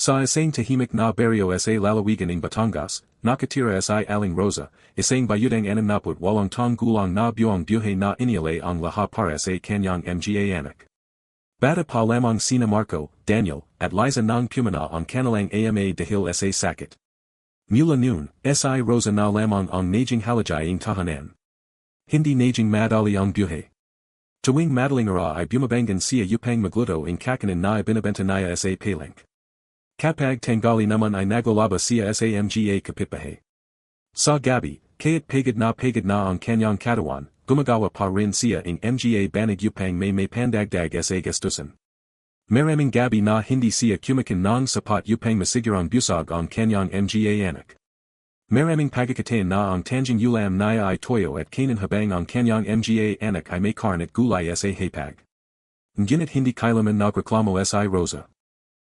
Sa isang tahimik na barrio sa lalawigan ng Batangas, nakatira sa aling Rosa, isang bayudang 68 taong gulang na buhay na inialay ang lahat para sa kanyang Anak. Bata pa lamang sina Marco, Daniel, at Liza nang pumana ang Kanilang ama dahil sa sakit. Mula noon, si Rosa na lamang ang naging halajay ng tahanan. Hindi naging madali ang buhay. Tuwing madaling araw ay bumabangan siya upang magluto ng kakanin na binibenta niya sa palengke. Kapag tanggali naman ay naglalaba siya sa mga kapitbahay. Sa gabi, kahit pagod na ang kanyang katawan, gumagawa pa rin siya ng mga banig upang may pandagdag sa gastusin. Maraming gabi na hindi siya kumain ng sapat upang masigurang busog ang kanyang mga anak. Maraming pagkakataon na ang tanging ulam niya ay toyo at kanin habang ang kanyang mga anak ay may karne at gulay sa hapag. Ngunit hindi kailanman nagreklamo si Rosa.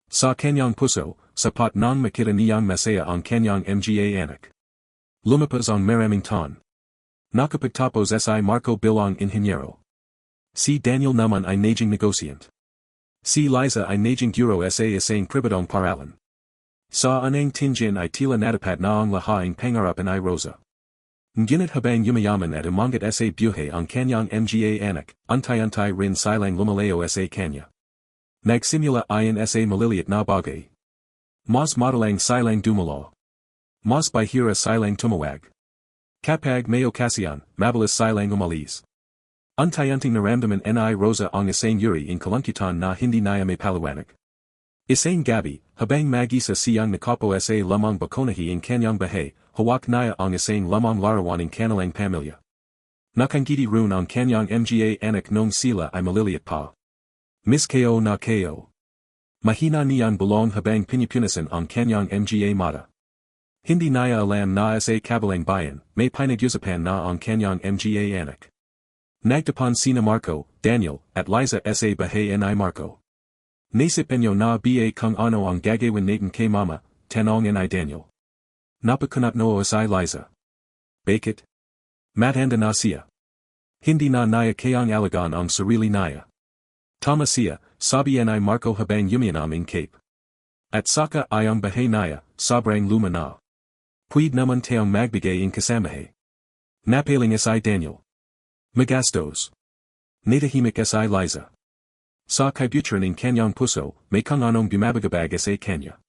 Sa kanyang puso, sapat nang makita niyang masaya ang kanyang mga anak. Lumipas ang maraming taon. Nakapagtapos si Marco bilang inhenyero. Si Daniel naman ay naging negosyant. Si Liza ay naging guro sa isang pribadong paralan. Sa anang tinjin ay tila natapat na ang lahaing pangarapan ay Rosa. Ngunit habang yumayaman at umangat sa buhay ang kanyang mga anak, antay-antay rin silang lumalayo sa kanya. Nagsimula ayon sa maliliit na bagay. Mas madalang silang dumalo. Mas bihira silang tumawag. Kapag may okasyon, mabilis silang umalis. Antay-anting naramdaman ni Rosa ang isang yuri in kalungkutan na hindi niya may paliwanag. Isang gabi, habang mag-isa siyang nakapo sa lamang bakonahi in kanyang bahay, hawak niya ang isang lamang larawan ng kanilang pamilya. Nakangiti rin ang kanyang mga anak nung sila ay maliliit pa. Miss Ko na Ko. Mahina niyang bulong habang pinipunasan ang kanyang mga mata. Hindi niya alam na sa kabilang bayan, may pinag-usapan na ang kanyang mga anak. Nagtapan sina Marco, Daniel, at Liza sa bahay ni Marco. Naisip niyo na ba kung ano ang gagawin natin kay mama, tanong ni Daniel. Napakunat noo si Liza. Bakit? Matanda na siya. Hindi na niya kayang alagaan ang sarili niya. Tama siya, sabi ni Marco habang yumianam in cape. At saka ay ang bahay niya, sobrang luma na. Pwede naman tayong magbigay in kasamahay. Napaling si Daniel. Magastos. Natahimik si Liza. Sa kaibuturan ng kanyang puso, may kung anong bumabagabag sa kanya.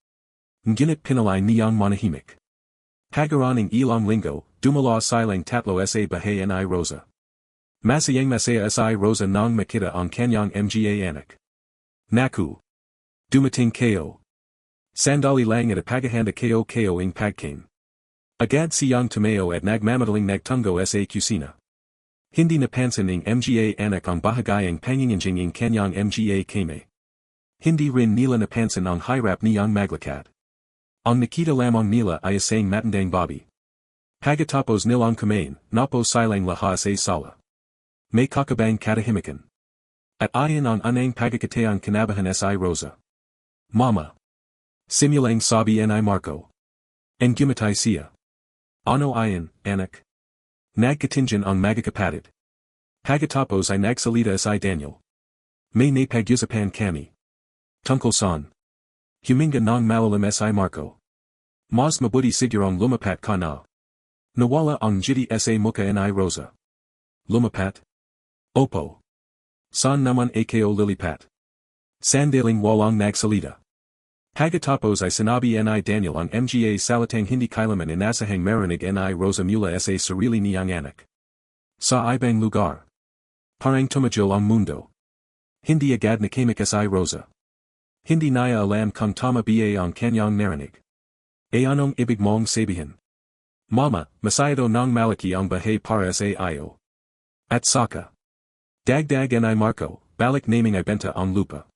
Ngunit pinalay niyang manahimik. Pagaran ng ilang linggo, dumalo silang tatlo sa bahay ni Rosa. Masayang masaya si Rosa nang makita ang kanyang mga anak. Naku! Dumating Ko. Sandali lang at paghahanda Ko ing pagkain. Agad siyang tumayo at nagmamadaling nagtungo sa kusina. Hindi napansin ng mga anak ang bahagayang panginginjing ng kanyang mga kame. Hindi rin nila napansin ang hirap niyang maglakad. Ang nakita lamang nila ay isang matandang babi. Pagkatapos nilang kumain, napo silang lahat sa sala. May kakabang katahimikan. At ayon ang anang pagkakataang kinabahan si Rosa. Mama. Simulang sabi ni Marco. En gumatay siya. Ano ayon, anak? Nagkatinjan ang magkakapatid. Pagkatapos ay nagsalita si Daniel. May napag-usapan kami. Tungkol saan? Huminga ng malalim si Marco. Mas mabuti sigurong lumapat ka na. Nawala ang jiti sa mukha ni Rosa. Lumapat? Opo. Saan naman ako lilipat? Sandaling walang nagsalita. Pagkatapos ay sinabi ni Daniel ang mga salitang hindi kailanman inaasahang marinig ni Rosa mula sa sarili niyang anak. Sa ibang lugar. Parang tumagil ang mundo. Hindi agad nakimik si Rosa. Hindi niya alam kung tama ba ang kanyang narinig. Anong ibig mong sabihin? Mama, masyado nang malaki ang bahay para sa iyo. At saka. Dagdag ni Marco, balik naming ibenta ang lupa.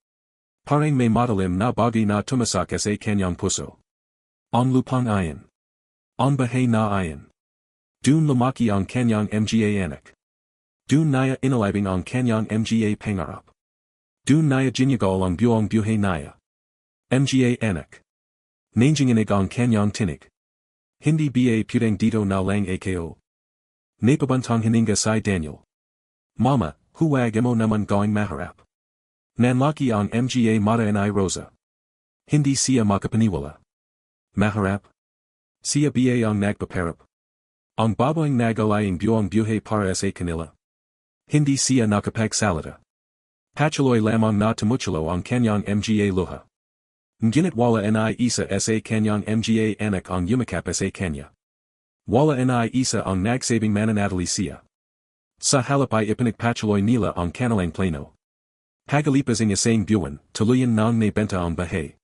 Parang may matalim na bagay na tumasak sa kanyang puso. Ang lupang ayon. Ang bahay na ayon. Dun lumaki ang kanyang mga anak. Dun niya inalibing ang kanyang mga pangarap. Dun niya ginagol ang buong buhay niya. Mga anak. Nanginginig ang kanyang tinig. Hindi ba putang dito na lang ako? Napabantang hininga si Daniel. Mama, huwag mo naman gawing maharap. Nanlaki ang mga mata ni Rosa. Hindi siya makapaniwala. Maharap. Siya ba ang nagpaparap? Ang babaeng nagalayang buong buhay para sa kanila. Hindi siya nakapagsalita. Patuloy lamang na tumutulo ang kanyang mga luha. Ngunit wala ni isa sa kanyang mga anak ang yumakap sa kanya. Wala ni isa ang nagsabing mananatili siya. Sa halip ay ipinagpatuloy nila ang kanilang plano. Pagalipas ng isang buwan, tuluyan nang naibenta ang bahay.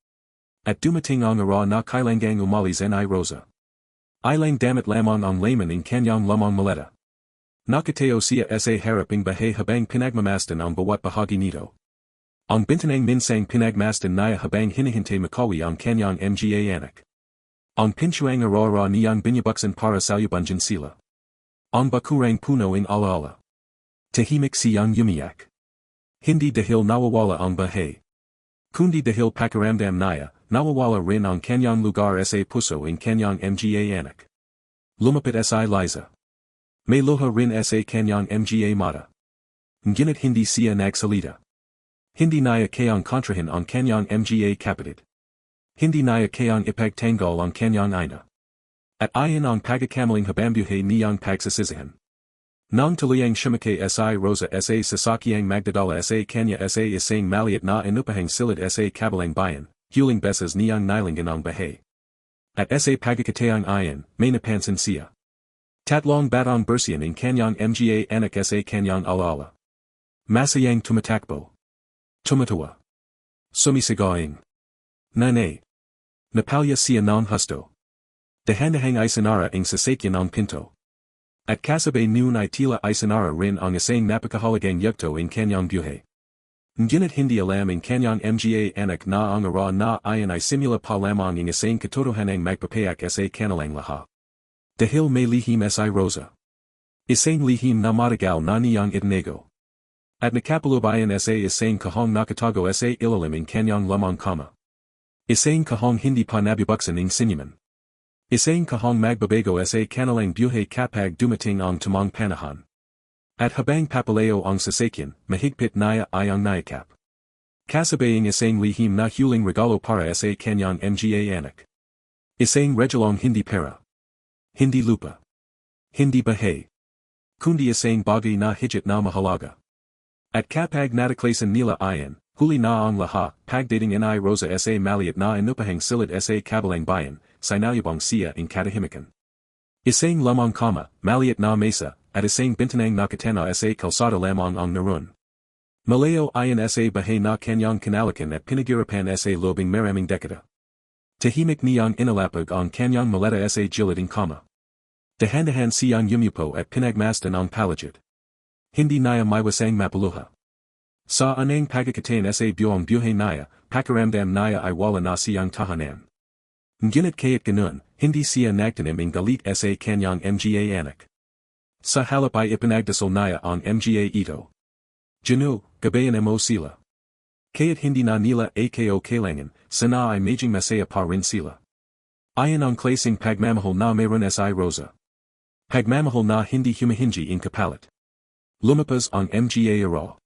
At dumating ang araw na kailangang umalis ni Rosa. Ilang damit lamang ang laman ng kanyang lamang maleta. Nakatayo siya sa haraping bahay habang pinagmamasdan ang bawat bahagi nito. Ang bintanang minsang pinagmasdan niya habang hinihintay makawi ang kanyang mga anak. Ang pintuang araw niyang binubuksan para salubungin sila. Ang bakurang puno ng alaala. Tahimik siyang umiyak. Hindi dahil nawawala ang bahay. Kundi dahil pakiramdam niya, nawawala rin ang kanyang lugar sa puso ng kanyang mga anak. Lumapit si Liza. May luha rin sa kanyang mga mata. Ngunit hindi siya nagsalita. Hindi niya kayang kontrahin ang kanyang mga kapatid. Hindi niya kayang ipagtanggol ang kanyang ina. At ayon ang pagkakamaling habambuhay niyang pagsasisihan. Nang tuluyang shumakay si Rosa sa sasakyang magdadala sa kanya sa isang maliit na inupahang silid sa kabilang bayan, huling beses niyang nilingan ang bahay. At sa pagkakataang ayon, may napansin siya. Tatlong batang bersiyan ng kanyang mga anak sa kanyang alaala. Masayang tumatakbo. Tumatawa. Sumisigaing. Nanay. Napalya siya ng husto. Dahan-dahang isinara ang sasakyan ng pinto. At kasabay noon ay tila isinara rin ang isang napakahalagang yugto ng kanyang buhay. Ngunit hindi alam ang kanyang mga anak na ang araw na ayon ay simula pa lamang ang isang katotohanang magpapaiyak sa kanilang lahat. Dahil may lihim si Rosa. Isang lihim na matagal na niyang itinago. At nakapalubayan sa isang kahong nakatago sa ilalim ng kanyang lamang kama. Isang kahong hindi pa nabubuksan ng sinuman. Isang kahong magbabago sa kanilang buhay kapag dumating ang tamang panahon. At habang papalayo ang sasakyan, mahigpit niya ay ang nayakap. Kasabay ang isang lihim na huling regalo para sa kanyang mga anak. Isang regalong hindi pera. Hindi lupa. Hindi bahay. Kundi isang bagay na higit na mahalaga. At kapag nataklasan nila ayan, huli na ang lahat, pagdating ni Rosa sa maliit na inupahang silid sa kabilang bayan, sinalubong siya ng katahimikan. Isang lamang kama, maliit na mesa, at isang bintanang nakatana sa kalsada lamang ang naroon. Malayo ayon sa bahay na kanyang kinalakan at pinagirapan sa lobing maraming dekada. Tahimik niyang inalapag ang kanyang maleta sa gilid ng kama. Dahan-dahan siyang yumupo at pinagmasdan ang palagid. Hindi niya maiwasang mapaluha. Sa anang pagkakatain sa buong buhay niya, pakiramdam niya ay wala na siyang tahanan. Ngunit kaya't ganun, hindi siya nagtanim ng galit sa kanyang mga anak. Sa halip ay ipinagdasal niya ang mga ito. Janu, gabayan mo sila. Kaya't hindi na nila ako kailangan, sana ay maging masaya pa rin sila. Ayon ang klaseng pagmamahal na mayroon si Rosa. Pagmamahal na hindi humihingi in kapalit. Lumapas ang mga araw.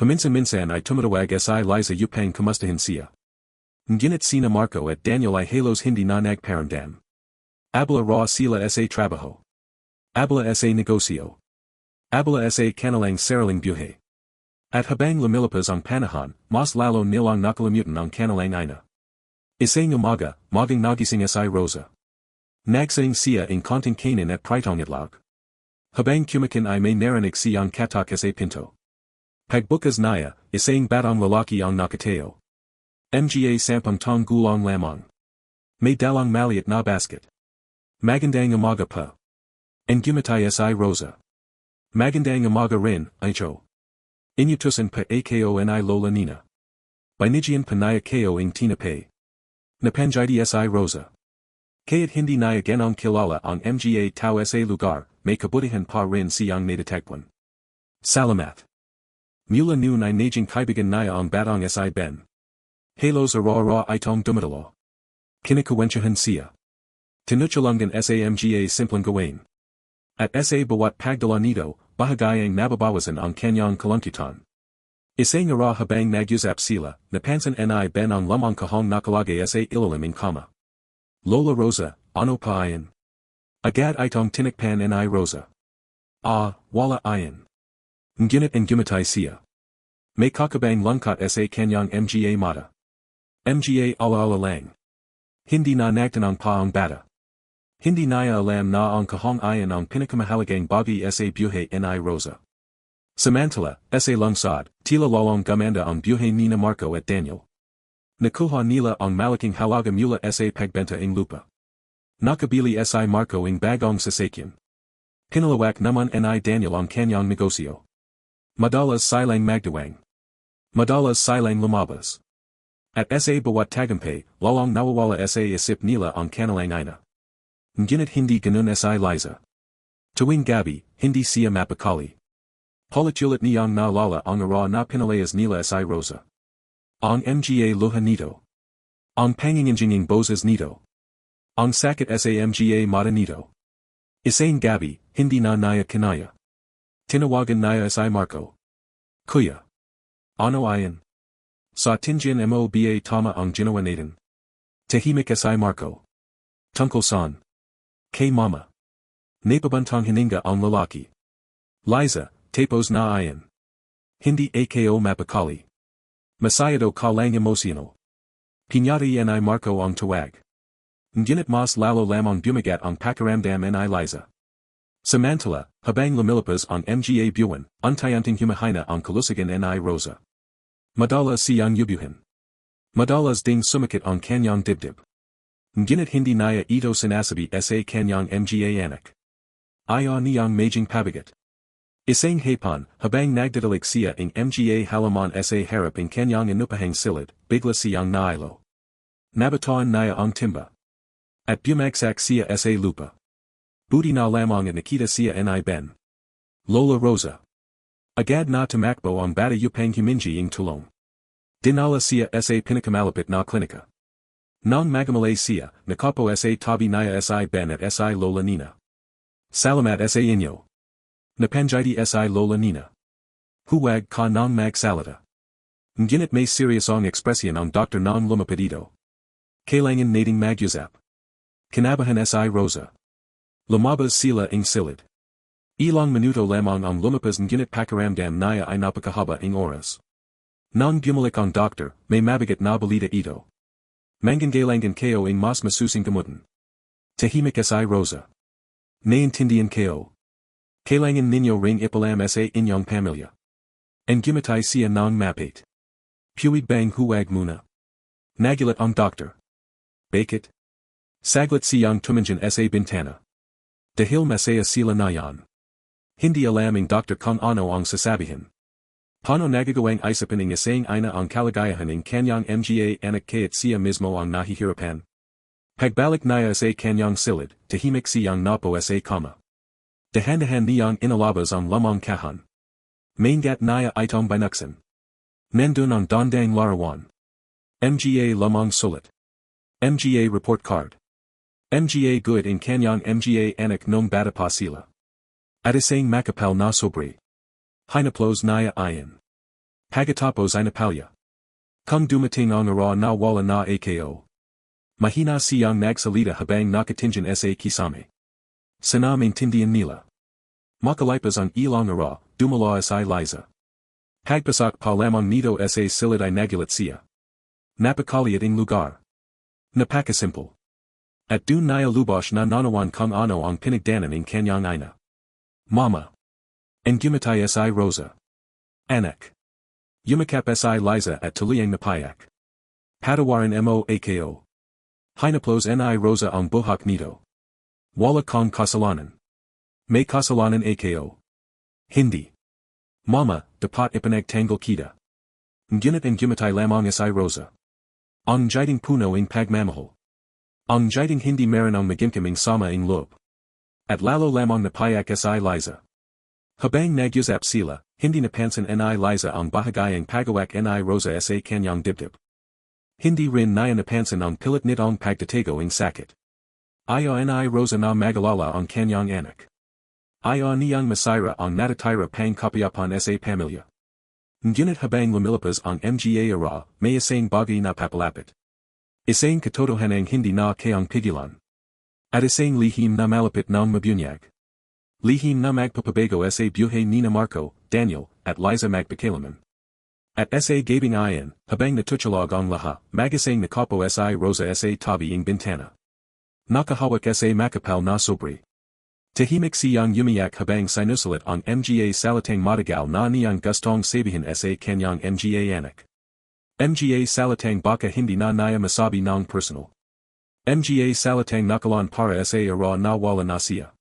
Paminsan-minsan ay tumatawag si Liza upang kumustahin siya. Ngunit sina Marco at Daniel ay halos hindi na nagparamdam. Abala raw sila sa trabaho. Abala sa negosyo. Abala sa kanilang sariling buhay. At habang lumilipas ang panahon, mas lalo nilang nakalimutan ang kanilang ina. Isang umaga, magang nagising si Rosa. Nagsaing siya in konting kainin at pritong itlog. Habang kumakin ay may narinig siyang katok sa pinto. Pagbukas niya, isang batang lalaki ang nakatayo. Mga sampung tong gulong lamang. May dalang maliit na basket. Magandang umaga pa. And gumatay si Rosa. Magandang umaga rin, Icho. Inutusan pa ako ni Lola Nina. Binigyan pa niya kayo ng tinapay. Napanjidi si Rosa. Kaya't hindi niya ganong kilala ang mga tao sa lugar, may kabutihan pa rin siyang natitakpan. Salamat. Mula noon ay naging kaibigan niya ang batang si Ben. Halos araw-araw itong dumadalo. Kinikuwentahan siya. Tinutulangan sa mga simpleng gawin. At sa bawat pagdala nito, bahagayang nababawasan ang kanyang kalungkutan. Isang ara habang nag-usap sila, napansin ni Ben ang lamang kahong nakalagay sa ilalim ng kama. Lola Rosa, ano pa ayan? Agad itong tinakpan ni Rosa. Wala ayan. Ngunit ang gumatay siya. May kakabang lungkot sa kanyang mga mata. Mga ala-ala lang. Hindi na nagtanong pa ang bata. Hindi niya alam na ang kahong ayan ang pinakamahalagang bagay sa buhay ni Rosa. Samantala, sa lungsod, tila lalong gumanda ang buhay ni Marco at Daniel. Nakuha nila ang malaking halaga mula sa pagbenta ng lupa. Nakabili si Marco ng bagong sasakyan. Pinalawak naman ni Daniel ang kanyang negosyo. Madalas silang magdiwang. Madalas silang lumabas. At sa bawat tagumpay, lalong nawawala sa isip nila ang kanilang ina. Ngunit hindi ganun si Liza. Tuwing gabi, hindi siya mapakali. Paulit-ulit niyang naalala ang ara na pinalayas nila si Rosa. Ang mga luha nito. Ang panginginjinging boses nito. Ang sakit sa mga mata nito. Isang gabi, hindi na niya kinaya. Tinawagan niya si Marco. Kuya. Ano ayan? Sa tinjin mo ba tama ang ginawa natin? Tahimik si Marco. Tungkol saan? Kay mama. Napabantang hininga ang lalaki. Liza, tapos na ayan. Hindi ako mapakali. Masyado ka lang emosyonal. Pinyati ni Marco ang tawag. Ngunit mas lalo lamang bumagat ang pakiramdam ni Liza. Samantala, habang lumilipas ang mga buwan, unti-unting humahina ang kalusugan ni Rosa. Madalas siyang yubuhin. Madalas ding sumakit ang kanyang dibdib. Ngunit hindi niya ito sinasabi sa kanyang mga anak. Ayaw niyang maging pabigat. Isang hapon, habang nagdadalik siya ng mga halaman sa harap ng kanyang inupahang silid, bigla siyang nailo. Nabataan niya ang timba. At bumagsak siya sa lupa. Buti na lamang at nakita siya ni Ben. Lola Rosa. Agad na tumakbo ang bata upang humingi ng tulong. Dinala siya sa pinakamalapit na klinika. Nang magamalay siya, nakapo sa tabi niya si Ben at si Lola Nina. Salamat sa inyo. Napanjiti si Lola Nina. Huwag ka nang magsalita. Ngunit may seryosong ekspresyon ang doktor nang lumapit ito. Kailangan nating mag-usap. Kinabahan si Rosa. Lumabas sila ng silid. Ilang minuto lamang ang lumapas ngunit pakiramdam niya ay napakahaba ng oras. Nang bumalik ang doktor, may mabigat na balita ito. Mangangailangan kayo ng mas masusing gamutan. Tahimik si Rosa. Naintindihan kayo. Kailangan ninyo ring ipalam sa inyong pamilya. Ang gumatay siya ng mapait. Puwig bang huwag muna. Nagulat ang doktor. Bakit? Saglit siyang tumingin sa bintana. Dahil masaya sila na yan. Hindi alam ng doktor kung ano ang sasabihin. Paano nagagawang isipin ng isang ina ang kalagayahan ng kanyang mga anak kahit siya mismo ang nahihirapan? Pagbalik niya sa kanyang silid, tahimik siyang napo sa kama. Dahan-dahan niyang inalabas ang lamang kahan. Maingat niya itong binuksan. Nandun ang dandang larawan. Mga lamang sulit. Mga report card. Mga good in kanyang mga anak nung bata pa sila. At isang makapal na sobre. Hinaplos niya ayan. Pagkatapos ay napalya. Kung dumating ang ara na wala na ako. Mahina siyang nagsalita habang nakatingin sa kisame. Sana maintindihan nila. Makalipas ang ilang ara, dumala si Liza. Pagpasak pa lamang nito sa silid ay nagulat siya. Napakali at ang lugar. Napakasimple. At dun niya lubos na nanawan kung ano ang pinagdanan ng kanyang ina. Mama. Ang gumatay si Rosa. Anak. Yumakap si Liza at tuluyang napaiyak. Patawarin mo ako. Hinaplos ni Rosa ang buhak nito. Wala kang kasalanan. May kasalanan ako. Hindi. Mama, dapat ipanagtanggol kita. Ngunit ang gumatay lamang si Rosa. Ang jiding puno ng pagmamahal. Ang jiding hindi meron ang magimkaming sama ng loob. At lalo lamang napaiyak si Liza. Habang nag-usap sila, hindi napansin ni Liza ang bahagayang pagawak ni Rosa sa kanyang dibdib. Hindi rin niya napansin ang pilit nitong pagtatago ng sakit. Ayaw ni Rosa na magalala ang kanyang anak. Ayaw niyang masira ang natatira pang kapayapan sa pamilya. Ngunit habang lumilipas ang mga ara, may isang bagay na papalapit. Isang katotohanang hindi na kayang pigilan. At isang lihim na malapit ng mabunyag. Lihim na magpapabago sa buhay ni na Marco, Daniel, at Liza magpakailanman. At sa gabing ayan, habang natutulog ang lahat, magising nakapo sa Rosa sa tabi ng bintana. Nakahawak sa makapal na sobre. Tahimik siyang umiyak habang sinusulat ang mga salitang matagal na niyang gustong sabihin sa kanyang mga anak. Mga salitang baka hindi na niya masabi ng personal. Mga salitang nakalaan para sa ara na wala na siya.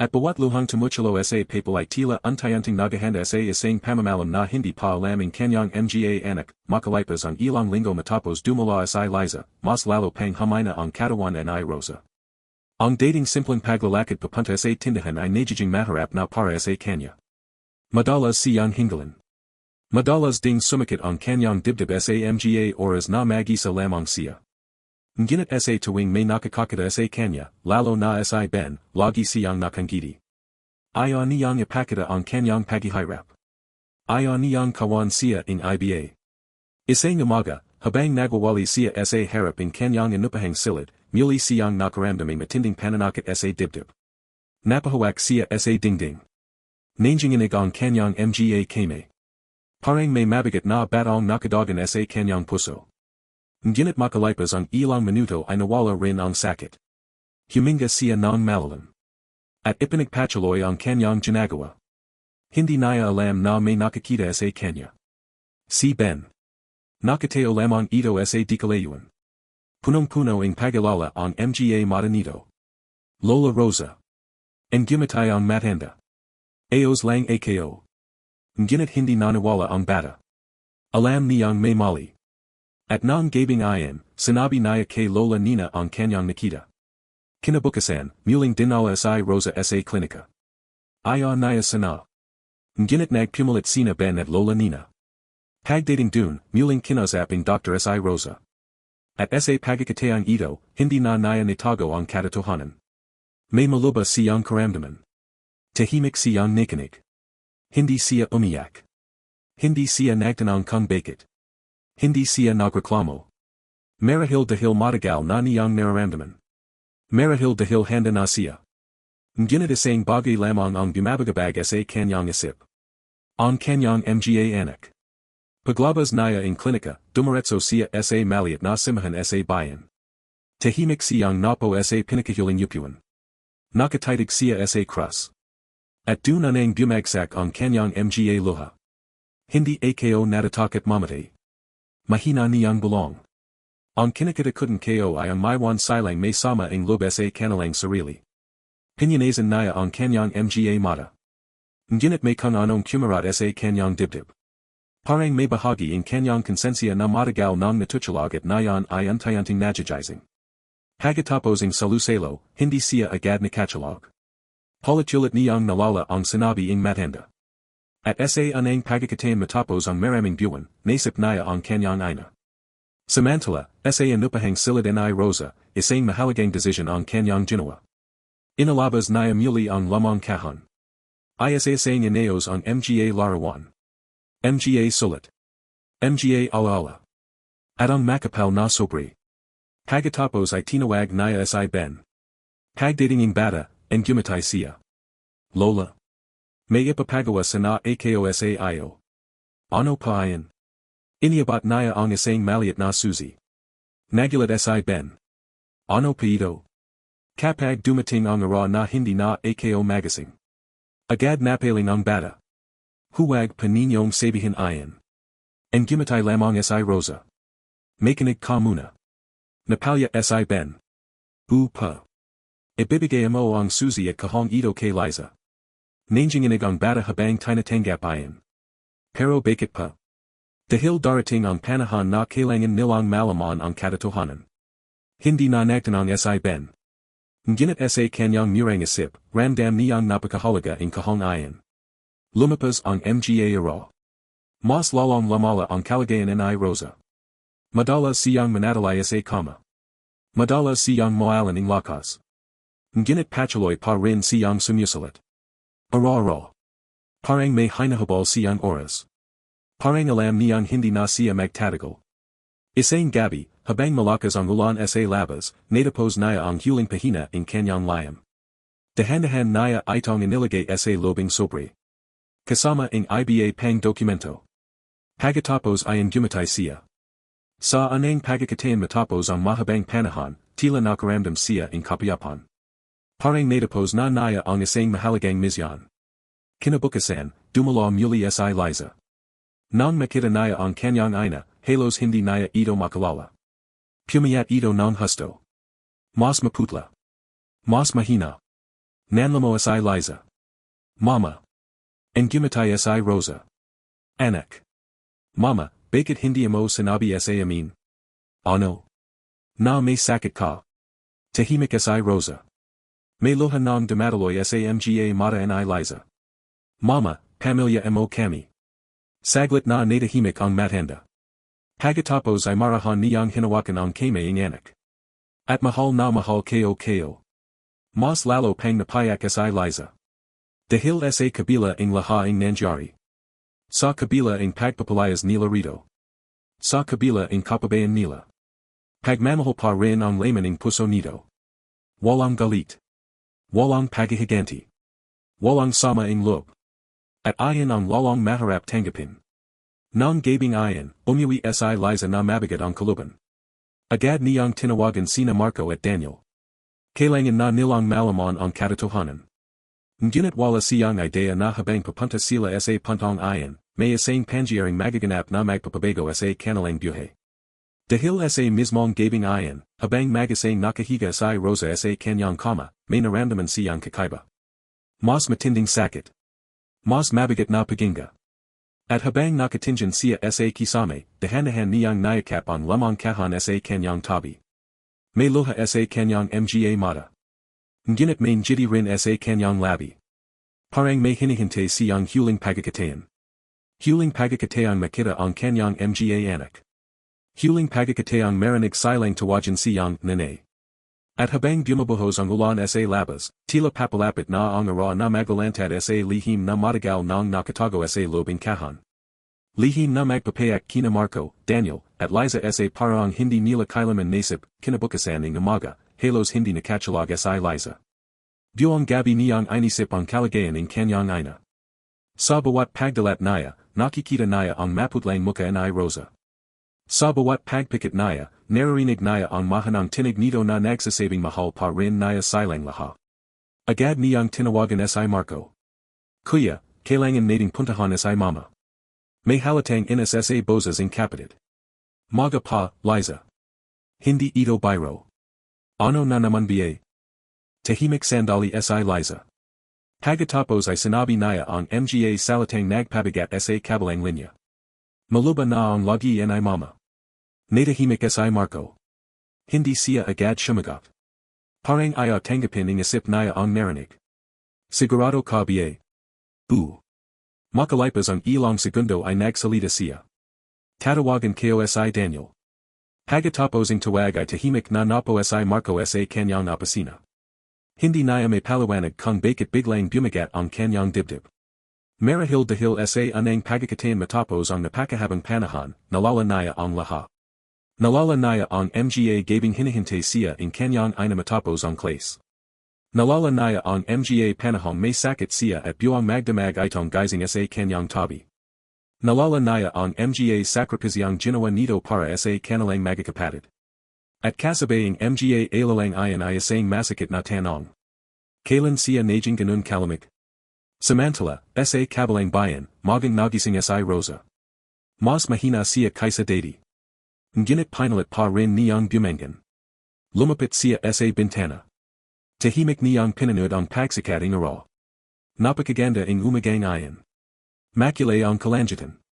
At bawat luhang tumutulo sa papalay tila untayanting naghahanda sa isang pamamalam na hindi pa alam ang kanyang mga anak, makalipas ang ilang linggo matapos dumula sa Liza, mas lalo pang hamay na ang katawan ni Rosa. Ang dating simpleng paglalakad papunta sa tindahan ay nagiging maharap na para sa kanya. Madalas siyang hingalan. Madalas ding sumakit ang kanyang dibdib sa mga oras na mag-isa lamang siya. Ngunit sa tuwing may nakakakita sa kanya, lalo na sa Ben, lagi siyang nakangiti. Ayaw niyang ipakita ang kanyang paghihirap. Ayaw niyang kawan siya ng iba. Isang umaga, habang nagwawali siya sa harap ng kanyang inupahang silid, muli siyang nakaramdaming matinding pananakit sa dibdib. Napahawak siya sa dingding. Nanginginig ang kanyang mga kame. Parang may mabigat na batong nakadagan sa kanyang puso. Ngunit makalipas ang ilang minuto ay nawala rin ang sakit. Huminga siya ng malalim. At ipinagpatuloy ang kanyang ginagawa. Hindi niya alam na may nakakita sa kanya. Si Ben. Nakateo lamang ito sa dikalayuan. Punong-puno ang pag-alala ang mga mata nito. Lola Rosa. Ang gumatay ang matanda. Ayos lang ako. Ngunit hindi nanawala ang bata. Alam niyang may mali. At nang gabing ayan, sinabi niya kay Lola Nina ang kanyang nakita. Kinabukasan, muling dinala sa Rosa sa klinika. Ayaw niya sana. Ngunit nagpumulit sina Ben at Lola Nina. Pagdating dun, muling kinusap ang Dr. sa Rosa. At sa pagkakataang ito, hindi na niya nitago ang katotohanan. May malubha siyang karamdaman. Tahimik siyang nakinig. Hindi siya umiyak. Hindi siya nagtanong kung bakit. Hindi siya nagreklamo. Marahil dahil matagal na niyang nararamdaman. Marahil dahil handa na siya. Ngunit isang bagay lamang ang bumabagabag sa kanyang isip. Ang kanyang mga anak. Paglabas niya ang klinika, dumiretso siya sa maliit na simbahan sa bayan. Tahimik siyang napo sa pinakahuling upuan. Nakatitig siya sa krus. At doon na nang bumagsak ang kanyang mga luha. Hindi ako natatakot mamatay. Mahina niyang bulong. Ang kinakatakutan ko ay ang maiwan silang may sama ang loob sa kanilang sarili. Pinyanasan niya ang kanyang mga mata. Ngunit may kung anong kumarat sa kanyang dibdib. Parang may bahagi ang kanyang konsensya na matagal nang natutulog at nayan ay untayanting nagyayising. Pagkatapos ang salusalo, hindi siya agad nakatulog. Paulit-ulit niyang nalala ang sinabi ng matanda. At sa anang pagkakataon matapos ang maraming buwan, naisip niya ang kanyang ina. Samantala, sa inupahang silid ni Rosa, isang mahalagang desisyon ang kanyang ginawa. Inalabas niya muli ang lamang kahon. Ay sa isang inayos ang mga larawan. Mga sulit. Mga alaala. At ang makapal na sobre. Pagkatapos ay tinawag niya sa Ben. Pagdating ng bata, ang gumatay siya. Lola. May ipapagawa sana ako sa iyo. Ano pa ayan? Iniabot niya ang isang maliit na susi. Nagulat sa Ben. Ano pa ito? Kapag dumating ang ara na hindi na ako magising. Agad napaling ang bata. Huwag pa ninyong sabihin ayan. Ang gumatay lamang sa Rosa. Makinig ka muna. Napalya sa Ben. Pa. Ibibigay mo ang susi at kahong ito kay Liza. Nanginginig ang bata habang tinatanggap ayan. Pero bakit pa? Dahil darating ang panahon na kailangan nilang malaman ang katotohanan. Hindi na nagtanong sa Ben. Ngunit sa kanyang murang isip, ramdam niyang napakahalaga ang kahong ayan. Lumapas ang mga ara. Mas lalong lamala ang kalagayan ni Rosa. Madalas siyang manadalaya sa kama. Madalas siyang moalan ng lakas. Ngunit patuloy pa rin siyang sumusulat. Ara. Parang may hinahabol siyang oras. Parang alam niyang hindi na siya magtatagal. Isang gabi, habang malakas ang ulan sa labas, natapos niya ang huling pahina ng kanyang layam. Dahan-dahan niya itong inilagay sa lobing sobre. Kasama ang iba pang dokumento. Pagkatapos ay gumatay siya. Sa anang pagkakataon matapos ang mahabang panahon, tila nakaramdam siya ng kapayapan. Parang natapos na niya ang isang mahalagang misyon. Kinabukasan, dumalo muli sa Liza. Nang makita niya ang kanyang ina, halos hindi niya ito makalala. Pumayat ito ng husto. Mas maputla. Mas mahina. Nanlamo sa Liza. Mama. Ang gumatay sa Rosa. Anak. Mama, bakit hindi mo sinabi sa amin? Ano? Na may sakit ka. Tahimik sa Rosa. May luha ng dumadaloy sa mga mata ni Liza. Mama, pamilya mo kami. Saglit na natahimik ang matanda. Pagkatapos ay marahan niyang hinawakan ang kamay ng anak. At mahal na mahal kayo. Mas lalo pang napaiyak sa Liza. Dahil sa kabila ang lahat ang nangyari. Sa kabila ang pagpapalayas nila rito. Sa kabila ang kapabayan nila. Pagmamahal pa rin ang laman ng puso nito. Walang galit. Walang paghihiganti. Walang sama ang loob. At ayan ang lalong maharap tanggapin. Nang gabing ayan, umuwi sa Liza na mabigat ang kaluban. Agad niyang tinawagan sina Marco at Daniel. Kailangan na nilang malaman ang katotohanan. Ngunit wala siyang idea na habang papunta sila sa puntong ayan, may isang pangyayaring magaganap na magpapabago sa kanilang buhay. Dahil sa mismong gabing ayan, habang magising nakahiga sa Rosa sa kanyang kama, may naramdaman siyang kakaiba. Mas matinding sakit. Mas mabigat na paginga. At habang nakatingin siya sa kisame, dahan-dahan niyang nayakap ang lamang kahan sa kanyang tabi. May luha sa kanyang mga mata. Ngunit may ngiti rin sa kanyang labi. Parang may hinihintay siyang huling pagkakataon. Huling pagkakataong makita ang kanyang mga anak. Huling pagkakataong marinig silang tawagan siyang nanay. At habang bumubuhos ang ulan sa labas, tila papalapit na ang araw na maglalantad sa lihim na matagal nang nakatago sa lobing kahan. Lihim na magpapayak kina Marco, Daniel, at Liza sa parang hindi nila kailanman nasip, kinabukasan ng umaga, halos hindi nakatsalag sa Liza. Buong gabi niyang inisip ang kalagayan ng kanyang ina. Sa bawat pagdalat niya, nakikita niya ang maputlang mukha ni Rosa. Sa bawat pagpikit niya, naririnig niya ang mahanang tinig nito na nagsasabing mahal pa rin niya silang lahat. Agad niyang tinawagan si Marco. Kuya, kailangan nating puntahan si mama. May halatang inas sa bozas ang kapatid. Maga pa, Liza. Hindi ito biro. Ano na naman ba? Tahimik sandali si Liza. Pagkatapos ay sinabi niya ang mga salitang nagpabigat sa kabilang linya. Maluba na ang lagi ni mama. Natahimik si Marco. Hindi siya agad sumagot. Parang ayaw tanggapin ang isip niya ang narinig. Sigurado ka ba? Makalipas ang ilang segundo ay nagsalita siya. Tatawagan kayo si Daniel. Pagkatapos ang tawag ay tahimik na napo si Marco sa kanyang opisina. Hindi niya may paliwanag kung bakit biglang bumagat ang kanyang dibdib. Marahil dahil sa anang pagkakataon matapos ang napakahabang panahon, nalala niya ang lahat. Nalala niya ang mga gabing hinihintay siya ang kanyang ina matapos ang class. Nalala niya ang mga panahong may sakit siya at buong magdamag itong gising sa kanyang tabi. Nalala niya ang mga sakripisyong ginawa nito para sa kanilang magkakapatid. At kasabay ang mga alalang ayan ay isang masakit na tanong. Kailan siya naging ganun kalamig? Samantala, sa kabilang bayan, magang nagising si Rosa. Mas mahina siya kaysa dati. Ngunit pinalit pa rin niyang bumangon. Lumapit siya sa bintana. Tahimik niyang pinanood ang pagsikating araw. Napakaganda ang umagang ayan. Makulay ang kalangitan.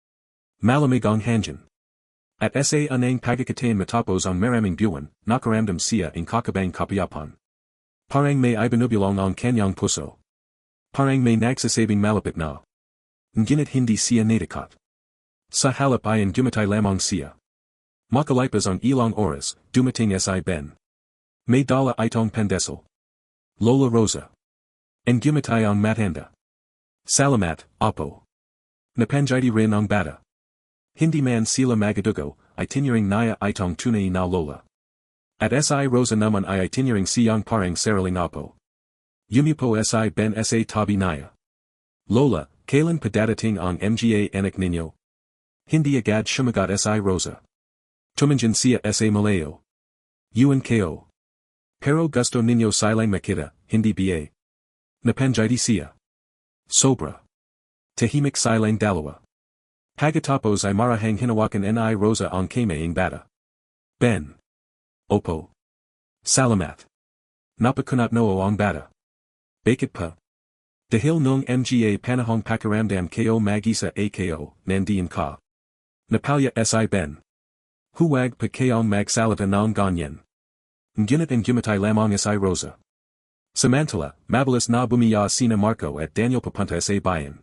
Malamig ang hangin. At sa anang pagkakataon matapos ang maraming buwan, nakaramdam siya ang kakabang kapayapan. Parang may ibinubulong ang kanyang puso. Parang may nagsasabing malapit na. Ngunit hindi siya natakot. Sa halip ay gumatay lamang siya. Makalipas ang ilang oras, dumating si Ben. May dala itong pandesal. Lola Rosa. Ang gumatay ang matanda. Salamat, Apo. Napanjiti rin ang bata. Hindi man sila magadugo, itinerang naya itong tunay na lola. At si Rosa naman ay itinerang siyang parang saraling apo. Yumipo si ben sa tabi naya. Lola, kailan padadating ang mga anak ninyo? Hindi agad sumagot si Rosa. Tumanjan siya sa malayo. Yuan ko. Pero gusto ninyo silang makita, hindi ba? Napanjiti siya. Sobra. Tahimik silang dalawa. Pagkatapos ay marahang hinawakan ni Rosa ang kamaing bata. Ben. Opo. Salamat. Napakunat noo ang bata. Bakit pa? Dahil nung mga panahong pakiramdam ko mag-isa ako, nandiyan ka. Napalya si Ben. Huwag pa kayong magsalita ng ganyan. Ngunit ang gumatay lamang si Rosa. Samantala, mabilis na bumiya sina Marco at Daniel papunta sa bayan.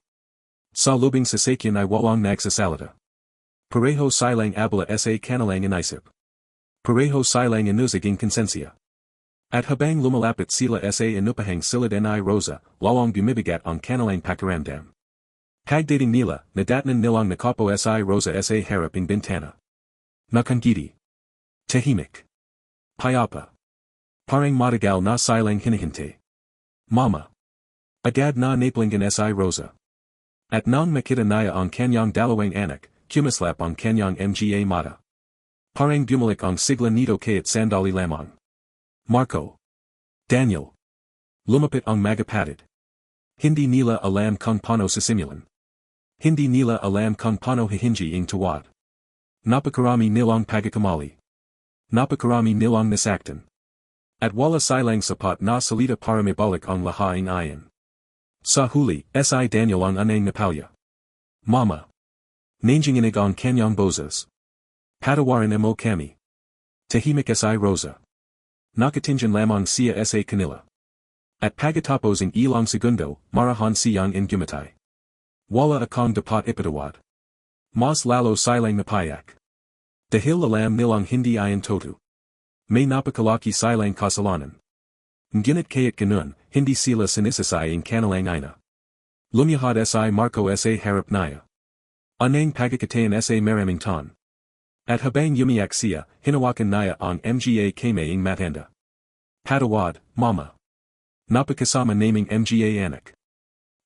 Sa lubing sasakyan ay walang nagsasalita. Pareho silang abala sa kanilang inisip. Pareho silang inusig ang konsensya. At habang lumalapit sila sa inupahang silid ni Rosa, walang bumibigat ang kanilang pakiramdam. Pagdating nila, nadatnan nilang nakapo si Rosa sa harap ng bintana. Nakangiti. Tahimik. Payapa. Parang matagal na silang hinihintay. Mama. Agad na naplingan si Rosa. At nang makita niya ang kanyang dalawang anak, kumislap ang kanyang mga mata. Parang bumalik ang sigla nito kahit sandali lamang. Marco. Daniel. Lumapit ang magapatid. Hindi nila alam kung paano sisimulan. Hindi nila alam kung paano hihingi ang tawad. Napakarami nilang pagkakamali. Napakarami nilang nasaktan. At wala silang sapat na salita para mabalik ang lahat ng iyan. Sa huli, si Daniel ang anang napalya. Mama. Nanginginig ang kanyang boses. Patawarin mo kami. Tahimik si Rosa. Nakatingin lamang siya sa kanila. At pagkatapos ng ilang segundo, marahan siyang gumatay. Wala akong dapat ipatawad. Mas lalo silang napayak. Dahil alam nilang hindi iyan toto. May napakalaki silang kasalanan. Ngunit kahit ganun, hindi sila sinisasay ang kanilang ina. Lumiyahad si Marco sa harap niya. Anang pagkakatayan sa maraming tan. At habang umiyak siya, hinawakan niya ang mga kamaing matanda. Patawad, mama. Napakasama naming mga anak.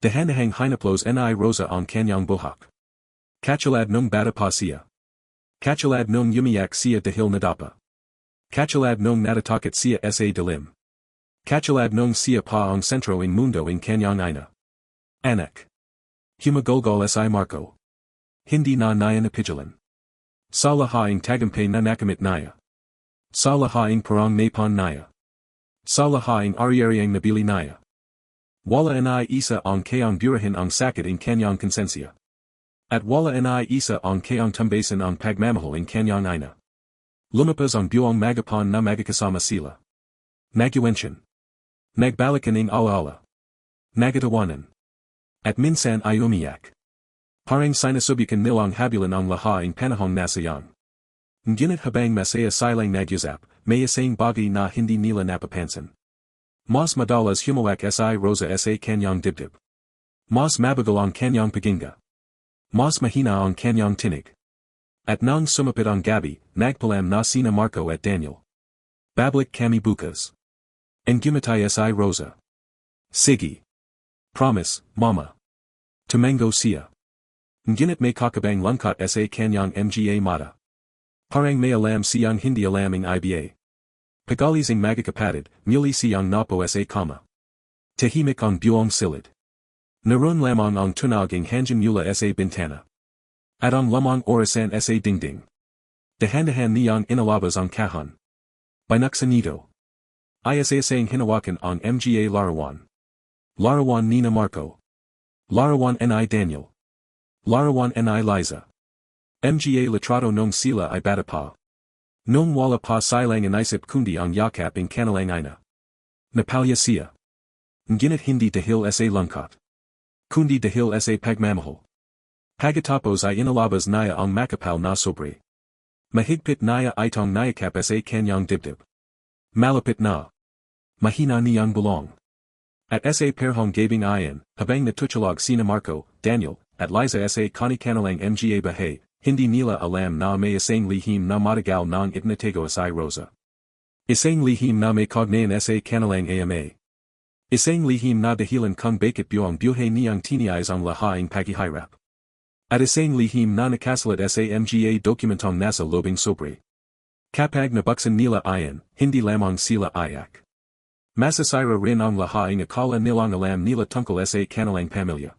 Dahan-dahang hinaplos ni Rosa ang kanyang buhak. Katulad nung bata pa siya. Katulad nung umiyak siya dahil nadapa. Katulad nung natatakot siya sa dilim. Katulad nung siya pa ang sentro ng mundo ng kanyang ina. Anak. Humagolgol si Marco. Hindi na niya napigilan. Sa lahaing tagumpay na nakamit niya. Sa lahaing parang napon niya. Sa lahaing ari-ariang nabili niya. Wala ni isa ang kayang burahin ang sakit ng kanyang konsensya. At wala ni isa ang kayang tambasan ang pagmamahal ng kanyang ina. Lumapas ang buong magapon na magkakasama sila. Nagwensyon. Nagbalikan ng alaala. Nagatawanan. At minsan ay umiyak. Parang sinasubukan nilang habulan ang lahaing panahong nasayang. Ngunit habang masaya silang nagyusap, may isang bagay na hindi nila napapansin. Mas madalas humawak si Rosa sa kanyang dibdib. Mas mabagal ang kanyang paginga. Mas mahina ang kanyang tinig. At nang sumapit ang gabi, nagpalam na sina Marco at Daniel. Babalik kami bukas. And gumatay si Rosa. Sige. Promise, mama. Tumango siya. Ngunit may kakabang lungkot sa kanyang mga mata. Parang may alam siyang hindi alam ang iba. Pagalising magkakapatid, muli siyang napo sa kama. Tahimik ang buong silid. Naroon lamang ang tunog ng hangin mula sa bintana. At ang lamang orasan sa dingding. Dahan-dahan niyang inalabas ang kahon. Binuksan nito. Isasang hinawakan ang mga larawan. Larawan ni Marco. Larawan ni Daniel. Larawan ni Liza. Mga litrato nung sila ay bata pa. Nung wala pa silang inisip kundi ang yakap ng kanilang ina. Napalya siya. Ngunit hindi dahil sa lungkot. Kundi dahil sa pagmamahal. Pagkatapos ay inalabas niya ang makapal na sobre. Mahigpit niya itong niyakap sa kanyang dibdib. Malapit na. Mahina niyang bulong. At sa perhong gabing iyan, habang natutulog sina Marco, Daniel, at Liza sa kanilang mga bahay, hindi nila alam na may isang lihim na matagal ng ipinatago sa Rosa. Isang lihim na may kaugnayan sa Kanilang ama. Isang lihim na dahilan kung bakit buong buhay niyang tinayos ang lahaing paghihirap. At isang lihim na nakasulat sa mga dokumentong nasa lobing sobre. Kapag nabuksan nila iyan, hindi lamang sila iyak. Masasira rin ang lahaing akala nilang alam nila tungkol sa kanilang pamilya.